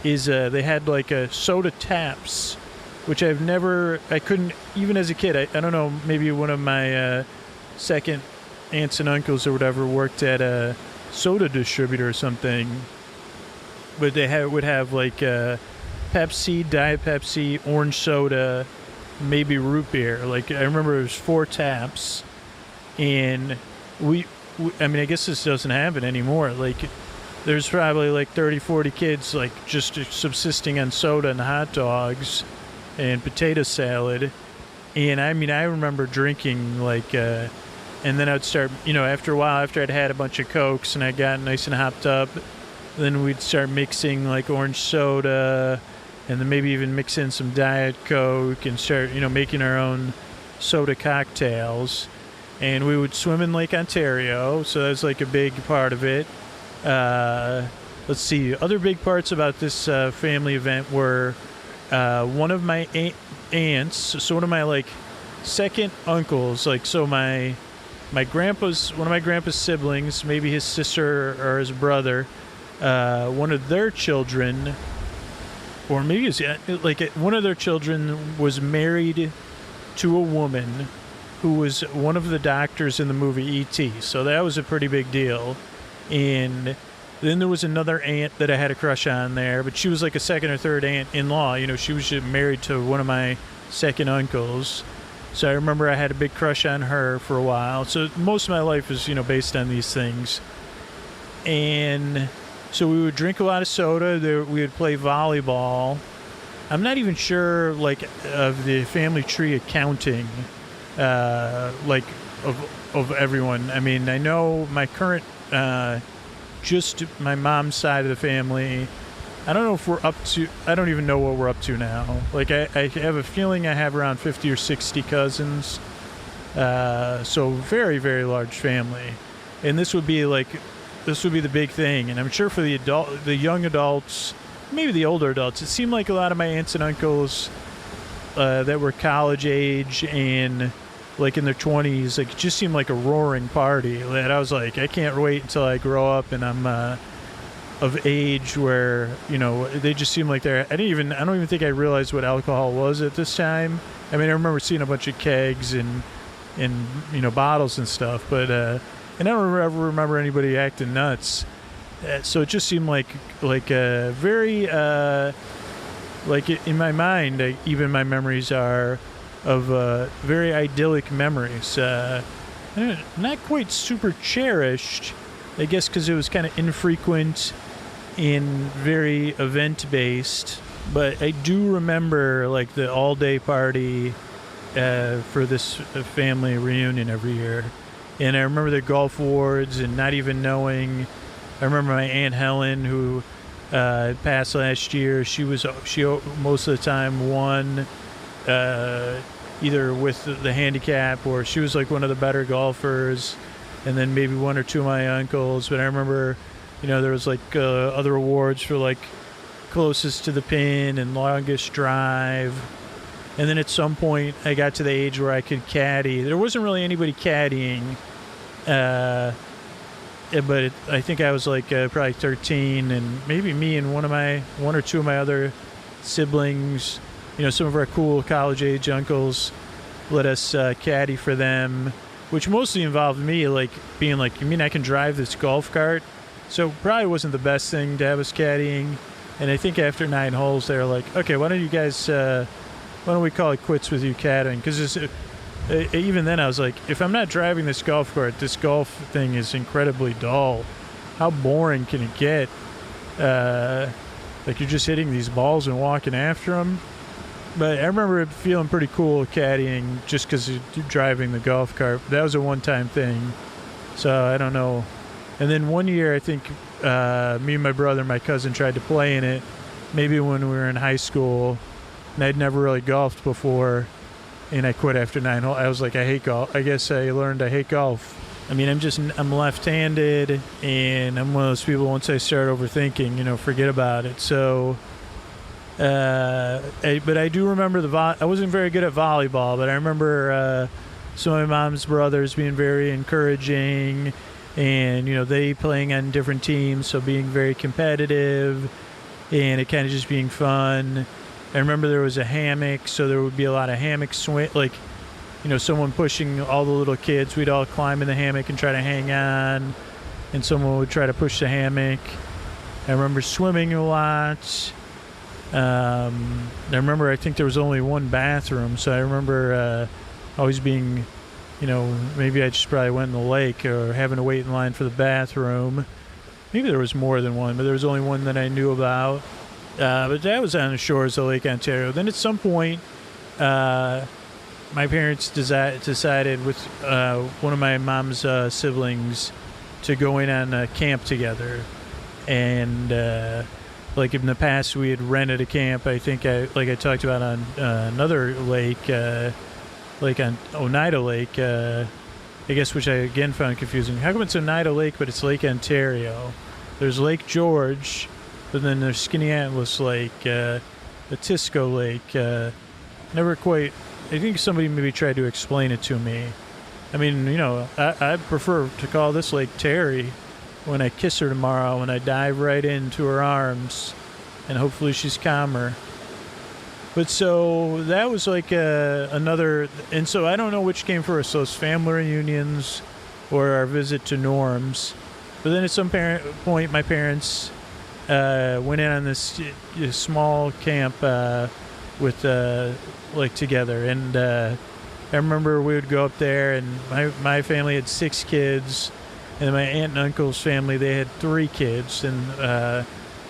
is they had a soda taps, which I couldn't, even as a kid, I don't know, maybe one of my second aunts and uncles or whatever worked at a soda distributor or something, but they would have Pepsi, Diet Pepsi, orange soda, maybe root beer. I remember it was 4 taps, and I guess this doesn't happen anymore. There's probably 30, 40 kids just subsisting on soda and hot dogs and potato salad. And I remember drinking and then I'd start, after a while, after I'd had a bunch of Cokes and I got nice and hopped up, then we'd start mixing orange soda, and then maybe even mix in some Diet Coke and start, making our own soda cocktails. And we would swim in Lake Ontario, so that's a big part of it. let's see. Other big parts about this family event were one of my aunts, so one of my like second uncles, like so my grandpa's one of my grandpa's siblings, maybe his sister or his brother, one of their children, or maybe it's like one of their children was married to a woman who was one of the doctors in the movie E.T. So that was a pretty big deal. And then there was another aunt that I had a crush on there, but she was like a second or third aunt-in-law. You know, she was married to one of my second uncles. So I remember I had a big crush on her for a while. So most of my life is, you know, based on these things. And so we would drink a lot of soda. We would play volleyball. I'm not even sure, like, of the family tree accounting, like, of everyone. I mean, I know my current, just my mom's side of the family. I don't know if we're up to, I don't even know what we're up to now. Like, I have a feeling I have around 50 or 60 cousins. So very, very large family. And this would be the big thing. And I'm sure for the young adults, maybe the older adults, it seemed like a lot of my aunts and uncles that were college age and like in their 20s, like it just seemed like a roaring party. And I was like, I can't wait until I grow up and I'm of age where, you know, they just seem like I don't even think I realized what alcohol was at this time. I mean, I remember seeing a bunch of kegs and you know, bottles and stuff, but and I don't ever remember anybody acting nuts. So it just seemed like very like in my mind, even my memories are of very idyllic memories. Not quite super cherished, I guess, because it was kind of infrequent and very event-based. But I do remember like the all-day party for this family reunion every year. And I remember the golf awards and not even knowing. I remember my Aunt Helen, who passed last year. She most of the time won either with the handicap or she was like one of the better golfers. And then maybe one or two of my uncles. But I remember, you know, there was like other awards for like closest to the pin and longest drive. And then at some point I got to the age where I could caddy. There wasn't really anybody caddying. But I think I was like probably 13, and maybe me and one or two of my other siblings, you know, some of our cool college age uncles let us caddy for them, which mostly involved me like being like, you mean I can drive this golf cart? So probably wasn't the best thing to have us caddying. And I think after 9 holes, they were like, okay, why don't you guys, why don't we call it quits with you caddying? Because even then I was like, if I'm not driving this golf cart, this golf thing is incredibly dull. How boring can it get? Like you're just hitting these balls and walking after them. But I remember feeling pretty cool caddying just because you're driving the golf cart. That was a one-time thing. So I don't know. And then one year, I think me and my brother and my cousin tried to play in it, maybe when we were in high school, and I'd never really golfed before, and I quit after 9 holes. I was like, I hate golf. I guess I learned I hate golf. I mean, I'm left-handed, and I'm one of those people, once I start overthinking, you know, forget about it. So, but I do remember I wasn't very good at volleyball, but I remember some of my mom's brothers being very encouraging, and, you know, they playing on different teams, so being very competitive, and it kind of just being fun. I remember there was a hammock, so there would be a lot of hammock swing, like, you know, someone pushing all the little kids. We'd all climb in the hammock and try to hang on, and someone would try to push the hammock. I remember swimming a lot. I remember I think there was only one bathroom, so I remember always being, you know, maybe I just probably went in the lake or having to wait in line for the bathroom. Maybe there was more than one, but there was only one that I knew about. But that was on the shores of Lake Ontario. Then at some point, my parents decided with one of my mom's siblings to go in on a camp together. And like in the past, we had rented a camp. I think I talked about on another lake, like on Oneida Lake, I guess, which I again found confusing. How come it's Oneida Lake, but it's Lake Ontario? there's Lake George, but then there's Skaneateles Lake, the Tisco Lake. Never quite. I think somebody maybe tried to explain it to me. I mean, I prefer to call this Lake Teri when I kiss her tomorrow, when I dive right into her arms, and hopefully she's calmer. But so that was like another, and so I don't know which came first, those family reunions or our visit to Norm's. But then at some point, my parents went in on this small camp with like together, and I remember we would go up there, and my family had 6 kids, and my aunt and uncle's family, they had 3 kids, and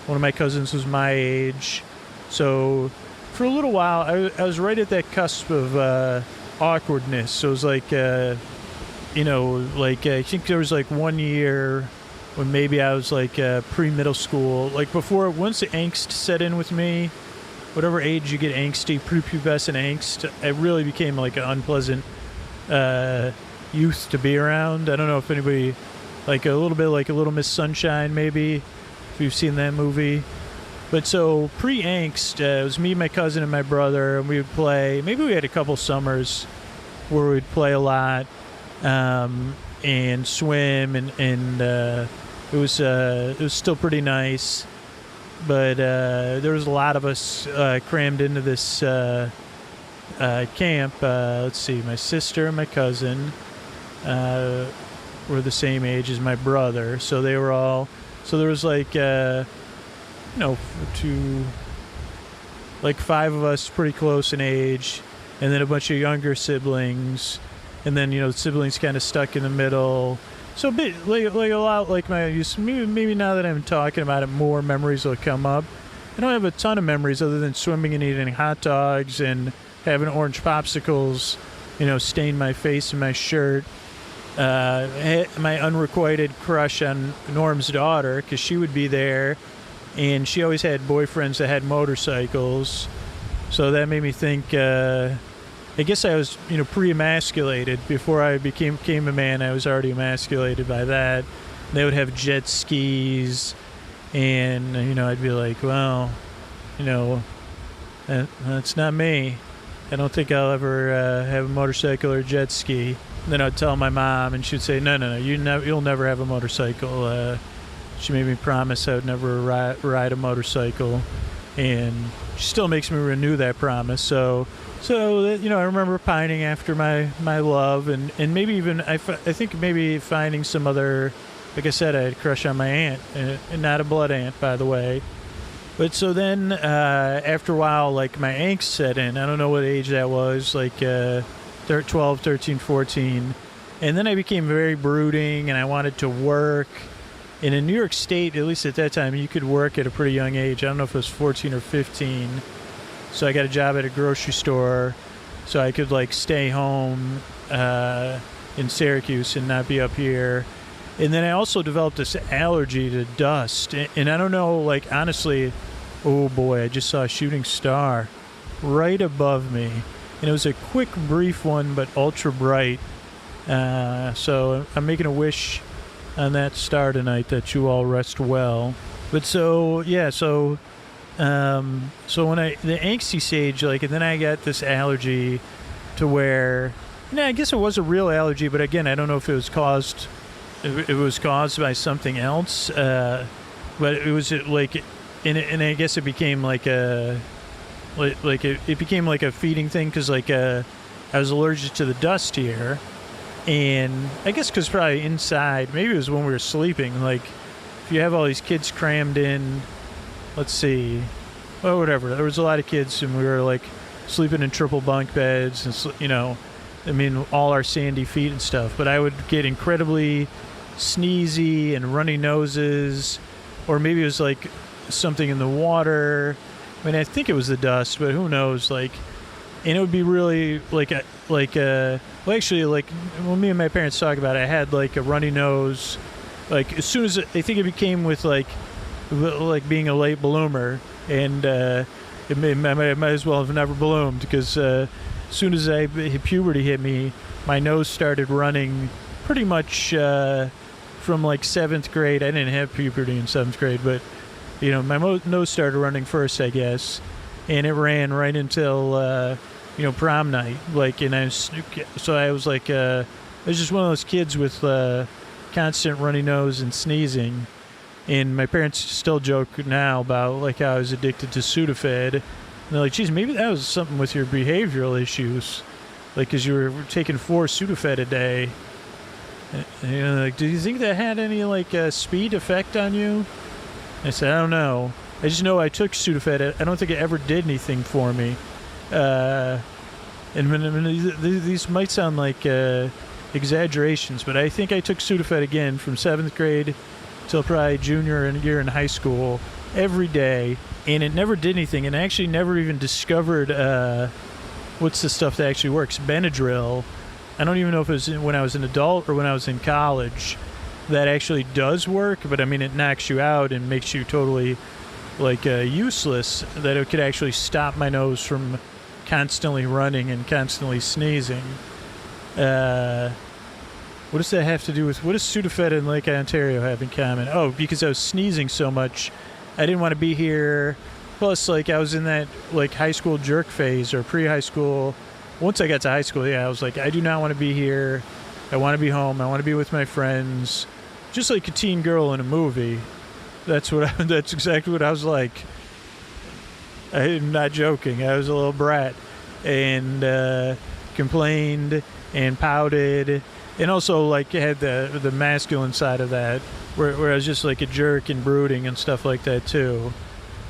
one of my cousins was my age. So for a little while, I was right at that cusp of awkwardness. So it was like, I think there was like 1 year when maybe I was like pre-middle school, like once the angst set in with me, whatever age you get angsty, prepubescent angst, it really became like an unpleasant youth to be around. I don't know if anybody, like a little bit like a Little Miss Sunshine, maybe, if you've seen that movie. But so pre-angst, it was me, my cousin, and my brother, and we would play. Maybe we had a couple summers where we'd play a lot and swim, and it was still pretty nice. But there was a lot of us crammed into this camp. Let's see, my sister and my cousin were the same age as my brother, so they were all. So there was like, like 5 of us pretty close in age, and then a bunch of younger siblings, and then the siblings kind of stuck in the middle. So a bit like a lot like my youth. Maybe now that I'm talking about it, more memories will come up. I don't have a ton of memories other than swimming and eating hot dogs and having orange popsicles, stain my face and my shirt. My unrequited crush on Norm's daughter, because she would be there, and she always had boyfriends that had motorcycles. So that made me think, I guess I was, pre-emasculated. Before I became a man, I was already emasculated by that. They would have jet skis, and, I'd be like, well, that's not me. I don't think I'll ever have a motorcycle or a jet ski. And then I'd tell my mom, and she'd say, no, you'll never have a motorcycle. She made me promise I would never ride a motorcycle, and she still makes me renew that promise. So I remember pining after my love, and maybe even I think maybe finding some other. Like I said, I had a crush on my aunt, and not a blood aunt, by the way. But so then after a while, like my angst set in. I don't know what age that was, like 12, 13, 14. And then I became very brooding, and I wanted to work. And in New York State, at least at that time, you could work at a pretty young age. I don't know if it was 14 or 15. So I got a job at a grocery store, so I could like stay home in Syracuse and not be up here. And then I also developed this allergy to dust. And I don't know, like, honestly, oh boy, I just saw a shooting star right above me. And it was a quick, brief one, but ultra bright. So I'm making a wish on that star tonight that you all rest well. But so, yeah, so when the angsty stage, like, and then I got this allergy to where, I guess it was a real allergy, but again, I don't know if it was caused by something else, but it was like, and I guess it became like it became like a feeding thing, because like I was allergic to the dust here, and I guess because probably inside, maybe it was when we were sleeping, like if you have all these kids crammed in, let's see, well, whatever, there was a lot of kids, and we were like sleeping in triple bunk beds, and all our sandy feet and stuff, but I would get incredibly sneezy and runny noses, or maybe it was like something in the water. I think it was the dust, but who knows, like, and it would be really well, actually, like, when me and my parents talk about it, I had like a runny nose, like as soon as, I think it became with like being a late bloomer, and I might as well have never bloomed, because as soon as puberty hit me, my nose started running pretty much from like 7th grade. I didn't have puberty in 7th grade, but my nose started running first, I guess, and it ran right until prom night. Like, and I was like, I was just one of those kids with constant runny nose and sneezing. And my parents still joke now about like how I was addicted to Sudafed. And they're like, geez, maybe that was something with your behavioral issues. Like, because you were taking 4 Sudafed a day. And like, do you think that had any like speed effect on you? I said, I don't know. I just know I took Sudafed. I don't think it ever did anything for me. And these might sound like exaggerations, but I think I took Sudafed again from 7th grade till probably junior year in high school every day, and it never did anything. And I actually never even discovered what's the stuff that actually works. Benadryl. I don't even know if it was when I was an adult or when I was in college that actually does work, but I mean it knocks you out and makes you totally like useless. That it could actually stop my nose from constantly running and constantly sneezing. What does that have to do with, what does Sudafed and Lake Ontario have in common? Oh, because I was sneezing so much, I didn't want to be here. Plus, like, I was in that, like, high school jerk phase or pre-high school. Once I got to high school, I was like, I do not want to be here. I want to be home. I want to be with my friends. Just like a teen girl in a movie. That's exactly what I was like. I'm not joking. I was a little brat. And complained and pouted. And also, like, had the masculine side of that, where I was just like a jerk and brooding and stuff like that too.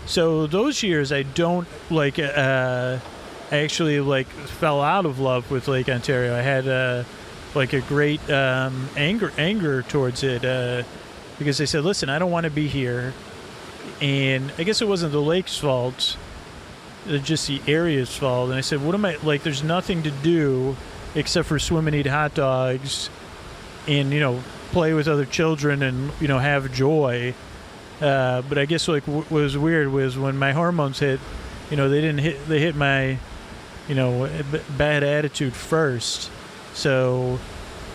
So those years, I don't like. I actually like fell out of love with Lake Ontario. I had like a great anger towards it because I said, "Listen, I don't want to be here," and I guess it wasn't the lake's fault, just the area's fault. And I said, "What am I like? There's nothing to do." Except for swim and eat hot dogs and, play with other children and, have joy. But I guess, like, what was weird was when my hormones hit, they hit my, bad attitude first. So,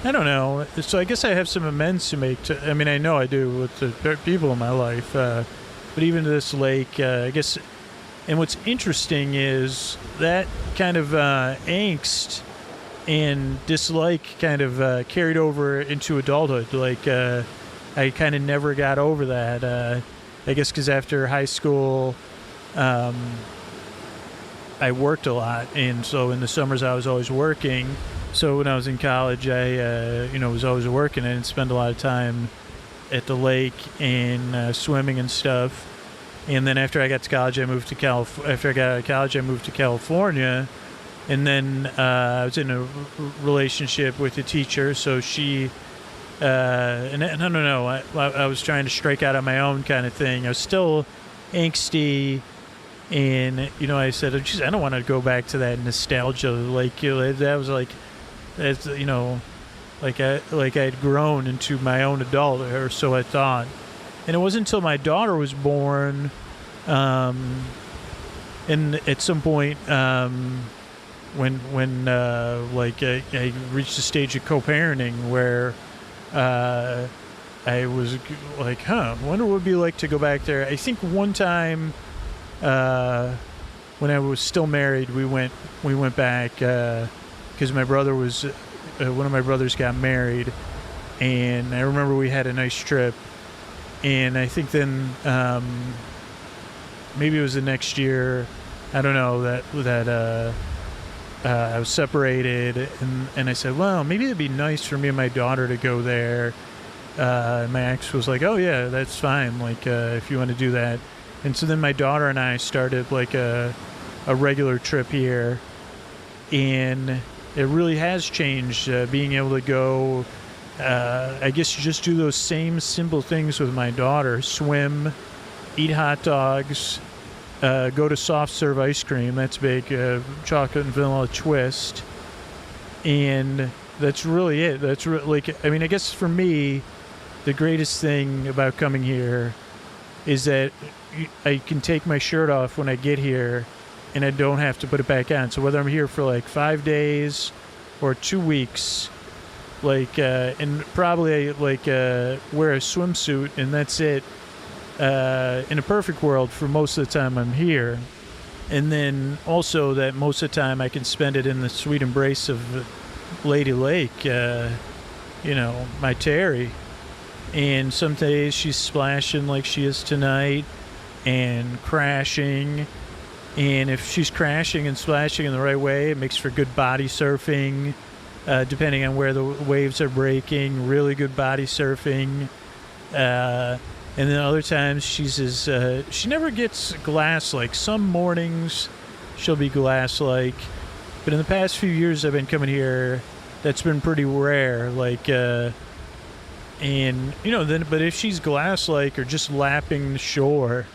I don't know. So I guess I have some amends to make. I know I do with the people in my life. But even to this lake, I guess. And what's interesting is that kind of angst and dislike kind of carried over into adulthood. Like, I kind of never got over that. I guess because after high school, I worked a lot. And so in the summers, I was always working. So when I was in college, I, was always working. I didn't spend a lot of time at the lake and swimming and stuff. And then after I got to college, I moved to California. And then I was in a relationship with a teacher, so she, and I don't know, I was trying to strike out on my own kind of thing. I was still angsty, and, I said, geez, I don't want to go back to that nostalgia. Like, that was like, that's, like I'd grown into my own adult, or so I thought. And it wasn't until my daughter was born, and at some point, when I reached a stage of co-parenting where I was like, I wonder what it would be like to go back there. I think one time when I was still married, we went back because my brother was one of my brothers got married, and I remember we had a nice trip. And I think then maybe it was the next year, I don't know, that I was separated, and I said, well, maybe it'd be nice for me and my daughter to go there. My ex was like, oh yeah, that's fine, like if you want to do that. And so then my daughter and I started like a regular trip here, and it really has changed, being able to go, I guess, just do those same simple things with my daughter: swim, eat hot dogs, go to soft serve ice cream. That's big, chocolate and vanilla twist. And that's really it. That's I guess for me, the greatest thing about coming here is that I can take my shirt off when I get here and I don't have to put it back on. So whether I'm here for like 5 days or 2 weeks, and probably wear a swimsuit, and that's it. In a perfect world, for most of the time I'm here. And then also that most of the time I can spend it in the sweet embrace of Lady Lake, my Teri. And some days she's splashing like she is tonight and crashing. And if she's crashing and splashing in the right way, it makes for good body surfing, depending on where the waves are breaking, really good body surfing. And then other times she never gets glass-like. Some mornings she'll be glass-like. But in the past few years I've been coming here, that's been pretty rare. But if she's glass-like or just lapping the shore,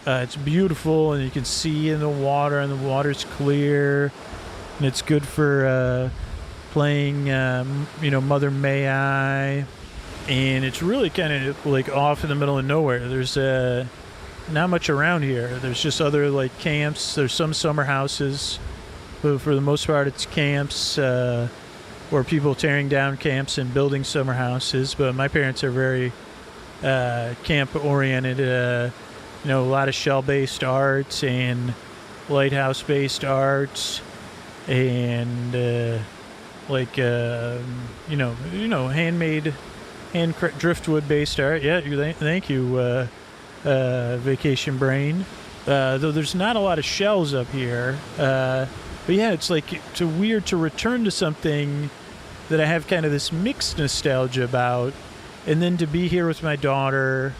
it's beautiful and you can see in the water and the water's clear. And it's good for playing, Mother May I. And it's really kind of like off in the middle of nowhere. There's not much around here. There's just other camps. There's some summer houses, but for the most part it's camps or people tearing down camps and building summer houses. But my parents are very camp oriented. A lot of shell-based arts and lighthouse-based arts and handmade. Driftwood-based art. Yeah, thank you, Vacation Brain. Though there's not a lot of shells up here. But yeah, it's weird to return to something that I have kind of this mixed nostalgia about, and then to be here with my daughter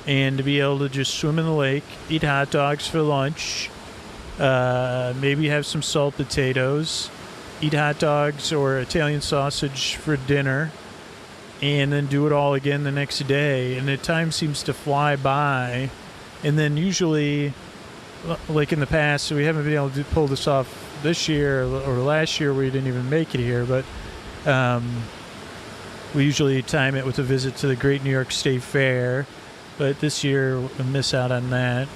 and to be able to just swim in the lake, eat hot dogs for lunch, maybe have some salt potatoes, eat hot dogs or Italian sausage for dinner, and then do it all again the next day. And the time seems to fly by. And then usually, like in the past, we haven't been able to pull this off this year or last year, we didn't even make it here, but we usually time it with a visit to the Great New York State Fair. But this year, we'll miss out on that.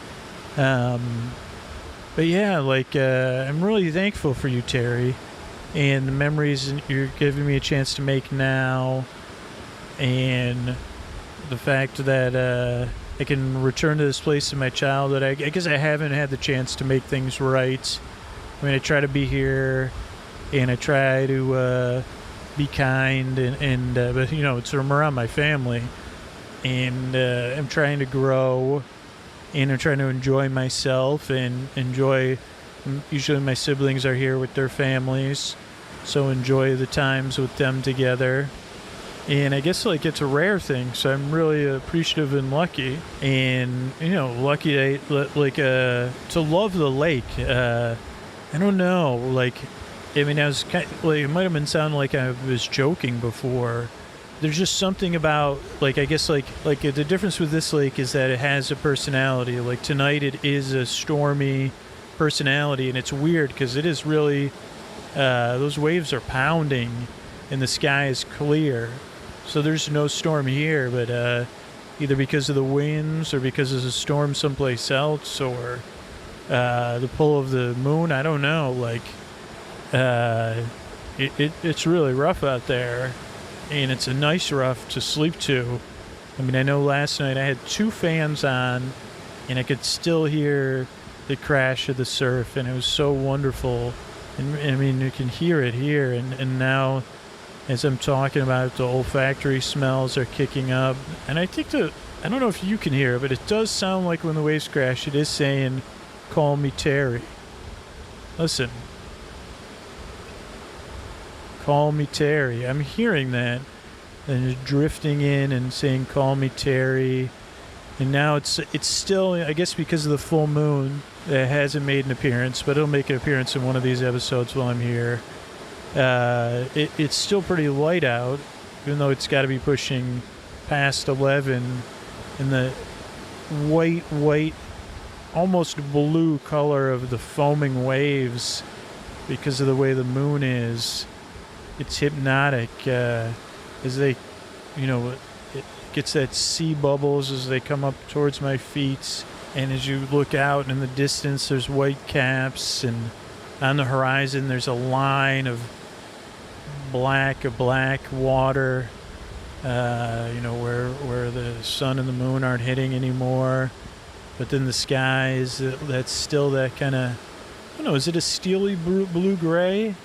But yeah, I'm really thankful for you, Teri, and the memories you're giving me a chance to make now. And the fact that I can return to this place in my childhood. I guess I haven't had the chance to make things right. I mean, I try to be here, and I try to be kind, but it's from around my family, and I'm trying to grow, and I'm trying to enjoy myself and enjoy. Usually, my siblings are here with their families, so enjoy the times with them together. And I guess it's a rare thing, so I'm really appreciative and lucky, and lucky to love the lake. I don't know, I was kind of, it might have been sounding like I was joking before. There's just something about I guess the difference with this lake is that it has a personality. Like tonight, it is a stormy personality, and it's weird because it is really those waves are pounding, and the sky is clear. So there's no storm here, but either because of the winds or because there's a storm someplace else or the pull of the moon, I don't know. It's really rough out there, and it's a nice rough to sleep to. I mean, I know last night I had 2 fans on, and I could still hear the crash of the surf, and it was so wonderful. And I mean, you can hear it here, and now, as I'm talking about it, the olfactory smells are kicking up. And I think I don't know if you can hear it, but it does sound like when the waves crash, it is saying, "Call me Teri." Listen. Call me Teri. I'm hearing that. And it's drifting in and saying, "Call me Teri." And now it's still, I guess because of the full moon, it hasn't made an appearance, but it'll make an appearance in one of these episodes while I'm here. It's still pretty light out, even though it's got to be pushing past 11, and the white, almost blue color of the foaming waves, because of the way the moon is, it's hypnotic, as they, it gets that sea bubbles as they come up towards my feet, and as you look out in the distance, there's white caps, and on the horizon there's a line of black water, where the sun and the moon aren't hitting anymore. But then the skies, that's still that kind of, I don't know, is it a steely blue-gray?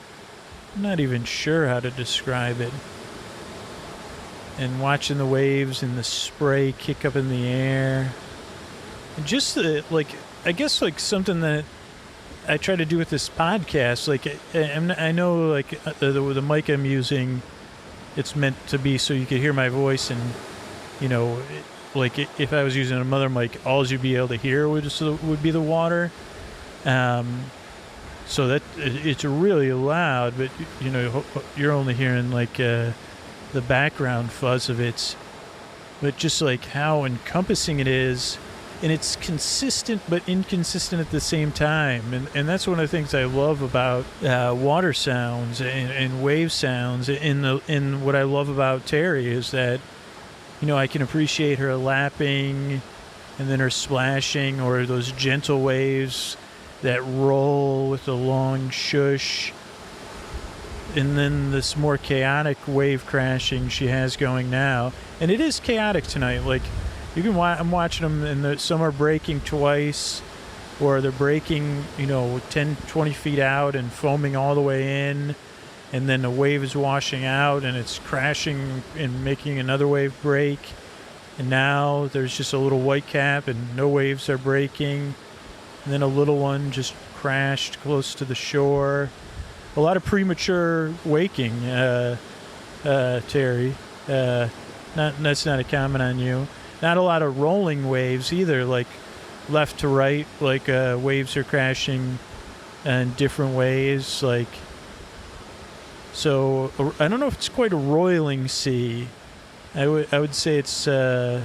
I'm not even sure how to describe it. And watching the waves and the spray kick up in the air. And just I guess something that I try to do with this podcast, I know the mic I'm using, it's meant to be so you could hear my voice, and if I was using another mic, all you'd be able to hear would be the water. So that it's really loud, but you're only hearing the background fuzz of it. But just how encompassing it is. And it's consistent but inconsistent at the same time. And that's one of the things I love about water sounds and wave sounds. And what I love about Teri is that, I can appreciate her lapping and then her splashing, or those gentle waves that roll with a long shush. And then this more chaotic wave crashing she has going now. And it is chaotic tonight. I'm watching them, and some are breaking twice, or they're breaking, 10, 20 feet out and foaming all the way in, and then the wave is washing out, and it's crashing and making another wave break. And now there's just a little white cap, and no waves are breaking. And then a little one just crashed close to the shore. A lot of premature waking, Teri. That's not a comment on you. Not a lot of rolling waves either, left to right, waves are crashing in different ways. So I don't know if it's quite a roiling sea. I would say it's. I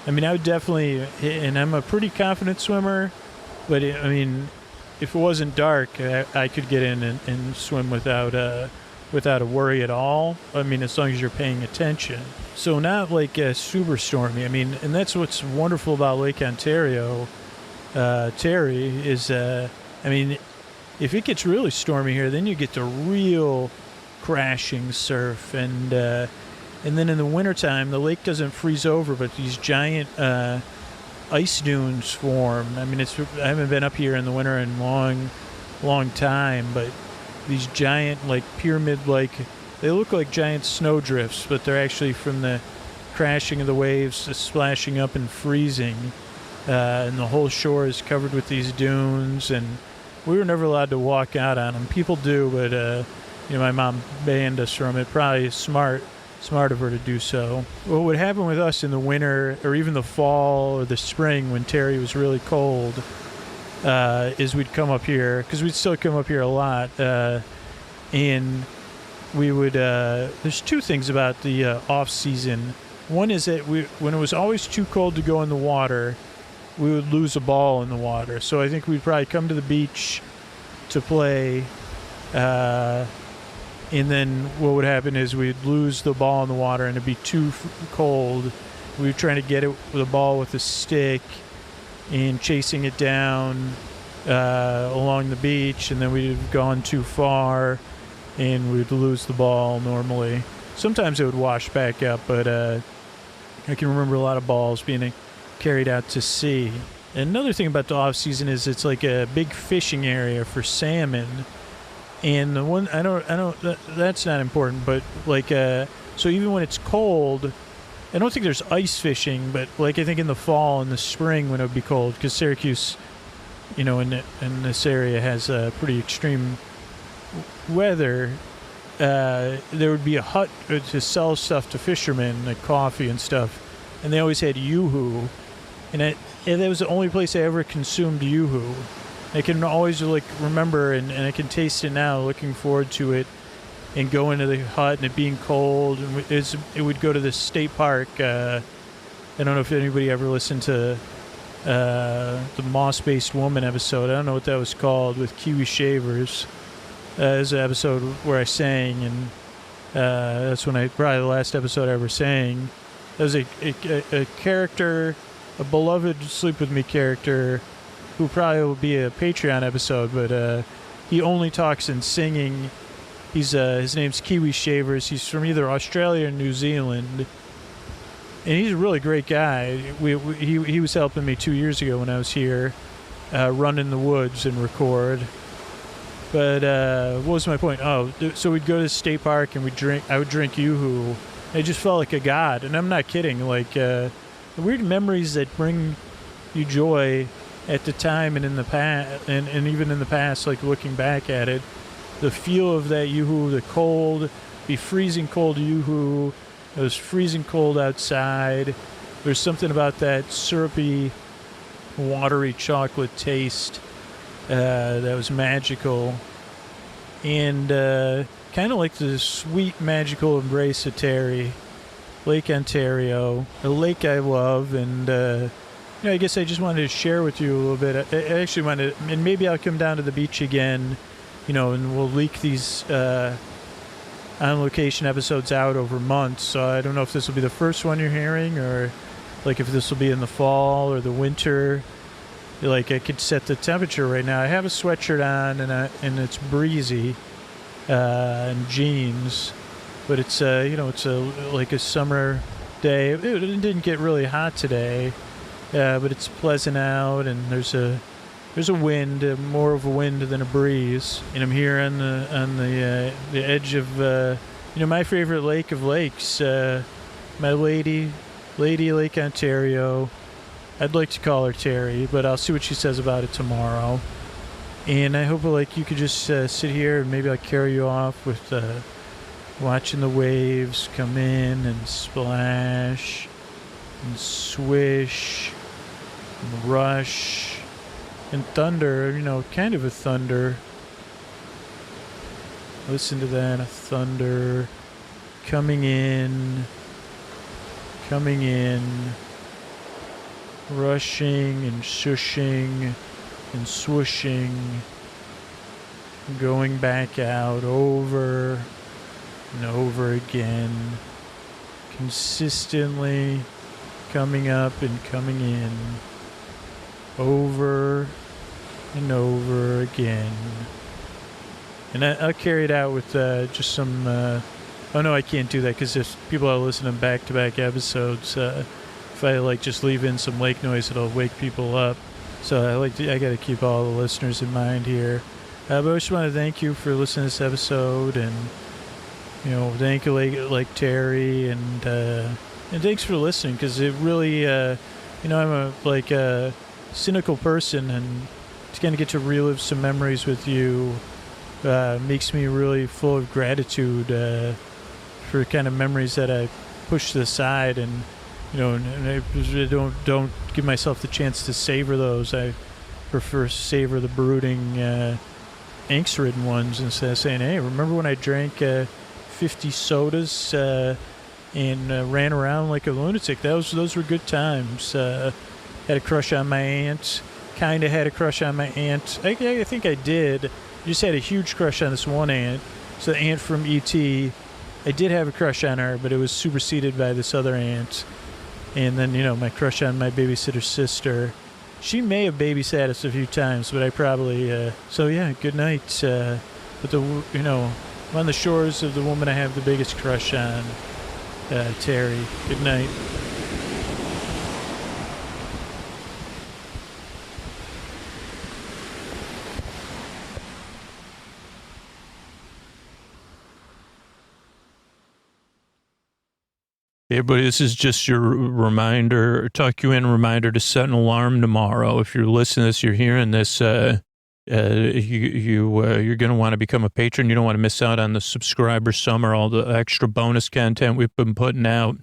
would definitely, and I'm a pretty confident swimmer, but if it wasn't dark, I could get in and swim without a worry at all. As long as you're paying attention. So not super stormy. And that's what's wonderful about Lake Ontario, Teri, is, if it gets really stormy here, then you get the real crashing surf. And then in the wintertime, the lake doesn't freeze over, but these giant ice dunes form. I haven't been up here in the winter in a long time, but these giant, pyramid-like, they look like giant snowdrifts, but they're actually from the crashing of the waves, splashing up and freezing. And the whole shore is covered with these dunes, and we were never allowed to walk out on them. People do, but my mom banned us from it. Probably smart of her to do so. What would happen with us in the winter, or even the fall or the spring when Teri was really cold, is we'd come up here, because we'd still come up here a lot, and we would, there's two things about the off season. One is that when it was always too cold to go in the water, we would lose a ball in the water. So I think we'd probably come to the beach to play, and then what would happen is we'd lose the ball in the water and it'd be too cold. We were trying to get it with a ball with a stick and chasing it down along the beach, and then we'd have gone too far and we'd lose the ball normally. Sometimes it would wash back up, but I can remember a lot of balls being carried out to sea. And another thing about the off season is it's like a big fishing area for salmon. And the one that's not important, but so even when it's cold, I don't think there's ice fishing, but I think in the fall and the spring when it would be cold, because Syracuse, in this area has pretty extreme weather, there would be a hut to sell stuff to fishermen, like coffee and stuff, and they always had yoo-hoo, and that was the only place I ever consumed yoo-hoo. I can always remember, and I can taste it now, looking forward to it, and going to the hut and it being cold, and it would go to the state park. I don't know if anybody ever listened to the Moss-Based Woman episode. I don't know what that was called, with Kiwi Shavers. It was an episode where I sang, and that's probably the last episode I ever sang. There was a character, a beloved Sleep With Me character, who probably will be a Patreon episode, but he only talks in singing, his name's Kiwi Shavers. He's from either Australia or New Zealand. And he's a really great guy. He was helping me 2 years ago when I was here, run in the woods and record. But what was my point? Oh, so we'd go to the state park and I would drink Yoo-Hoo. I just felt like a god, and I'm not kidding. Like the weird memories that bring you joy at the time and in the past, and even in the past, like looking back at it, the feel of that Yoo-Hoo, the cold, the freezing cold Yoo-Hoo. It was freezing cold outside. There's something about that syrupy, watery chocolate taste that was magical. And kind of like the sweet, magical embrace of Teri, Lake Ontario, a lake I love. And I guess I just wanted to share with you a little bit. I actually wanted, and maybe I'll come down to the beach again, and we'll leak these on-location episodes out over months, so I don't know if this will be the first one you're hearing, or like if this will be in the fall or the winter. Like I could set the temperature right now. I have a sweatshirt on and it's breezy, and jeans, but it's it's like a summer day. It didn't get really hot today, but it's pleasant out, and there's a wind, more of a wind than a breeze, and I'm here on the edge of my favorite lake of lakes, my lady Lake Ontario. I'd like to call her Teri, but I'll see what she says about it tomorrow. And I hope you could just sit here, and maybe I'll carry you off with watching the waves come in and splash and swish and rush. And thunder, kind of a thunder. Listen to that, a thunder coming in, rushing and shushing and swooshing, going back out over and over again, consistently coming up and coming in, over and over again. And I'll carry it out with just some oh no, I can't do that, because if people are listening to back-to-back episodes, if I just leave in some lake noise, it'll wake people up. So I got to keep all the listeners in mind here. But I just want to thank you for listening to this episode, and thank you like Teri, and thanks for listening, because it really I'm a cynical person, and to kind of get to relive some memories with you makes me really full of gratitude for kind of memories that I pushed aside, and and I don't give myself the chance to savor those. I prefer to savor the brooding, angst-ridden ones, instead of saying, "Hey, remember when I drank 50 sodas and ran around like a lunatic? Those were good times." Had a crush on my aunt. Kind of had a crush on my aunt. I think I did. I just had a huge crush on this one aunt. So the aunt from E.T., I did have a crush on her, but it was superseded by this other aunt. And then, my crush on my babysitter's sister. She may have babysat us a few times, but I probably... so, yeah, good night. But I'm on the shores of the woman I have the biggest crush on, Teri. Good night. Hey everybody, this is just your reminder, tuck you in reminder to set an alarm tomorrow. If you're listening to this, you're hearing this, you're going to want to become a patron. You don't want to miss out on the subscriber summer, all the extra bonus content we've been putting out.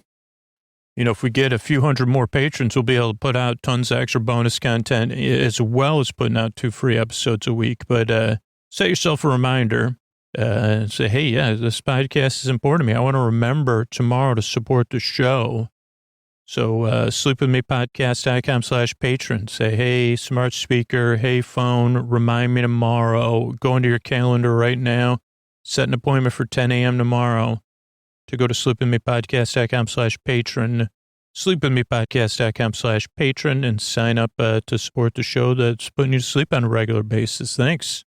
If we get a few hundred more patrons, we'll be able to put out tons of extra bonus content, as well as putting out 2 free episodes a week. But set yourself a reminder. Say, hey, yeah, this podcast is important to me. I want to remember tomorrow to support the show. So, sleepwithmepodcast.com/patron. Say, hey, smart speaker, hey, phone, remind me tomorrow. Go into your calendar right now. Set an appointment for 10 a.m. tomorrow to go to sleepwithmepodcast.com/patron. Sleepwithmepodcast.com/patron and sign up to support the show that's putting you to sleep on a regular basis. Thanks.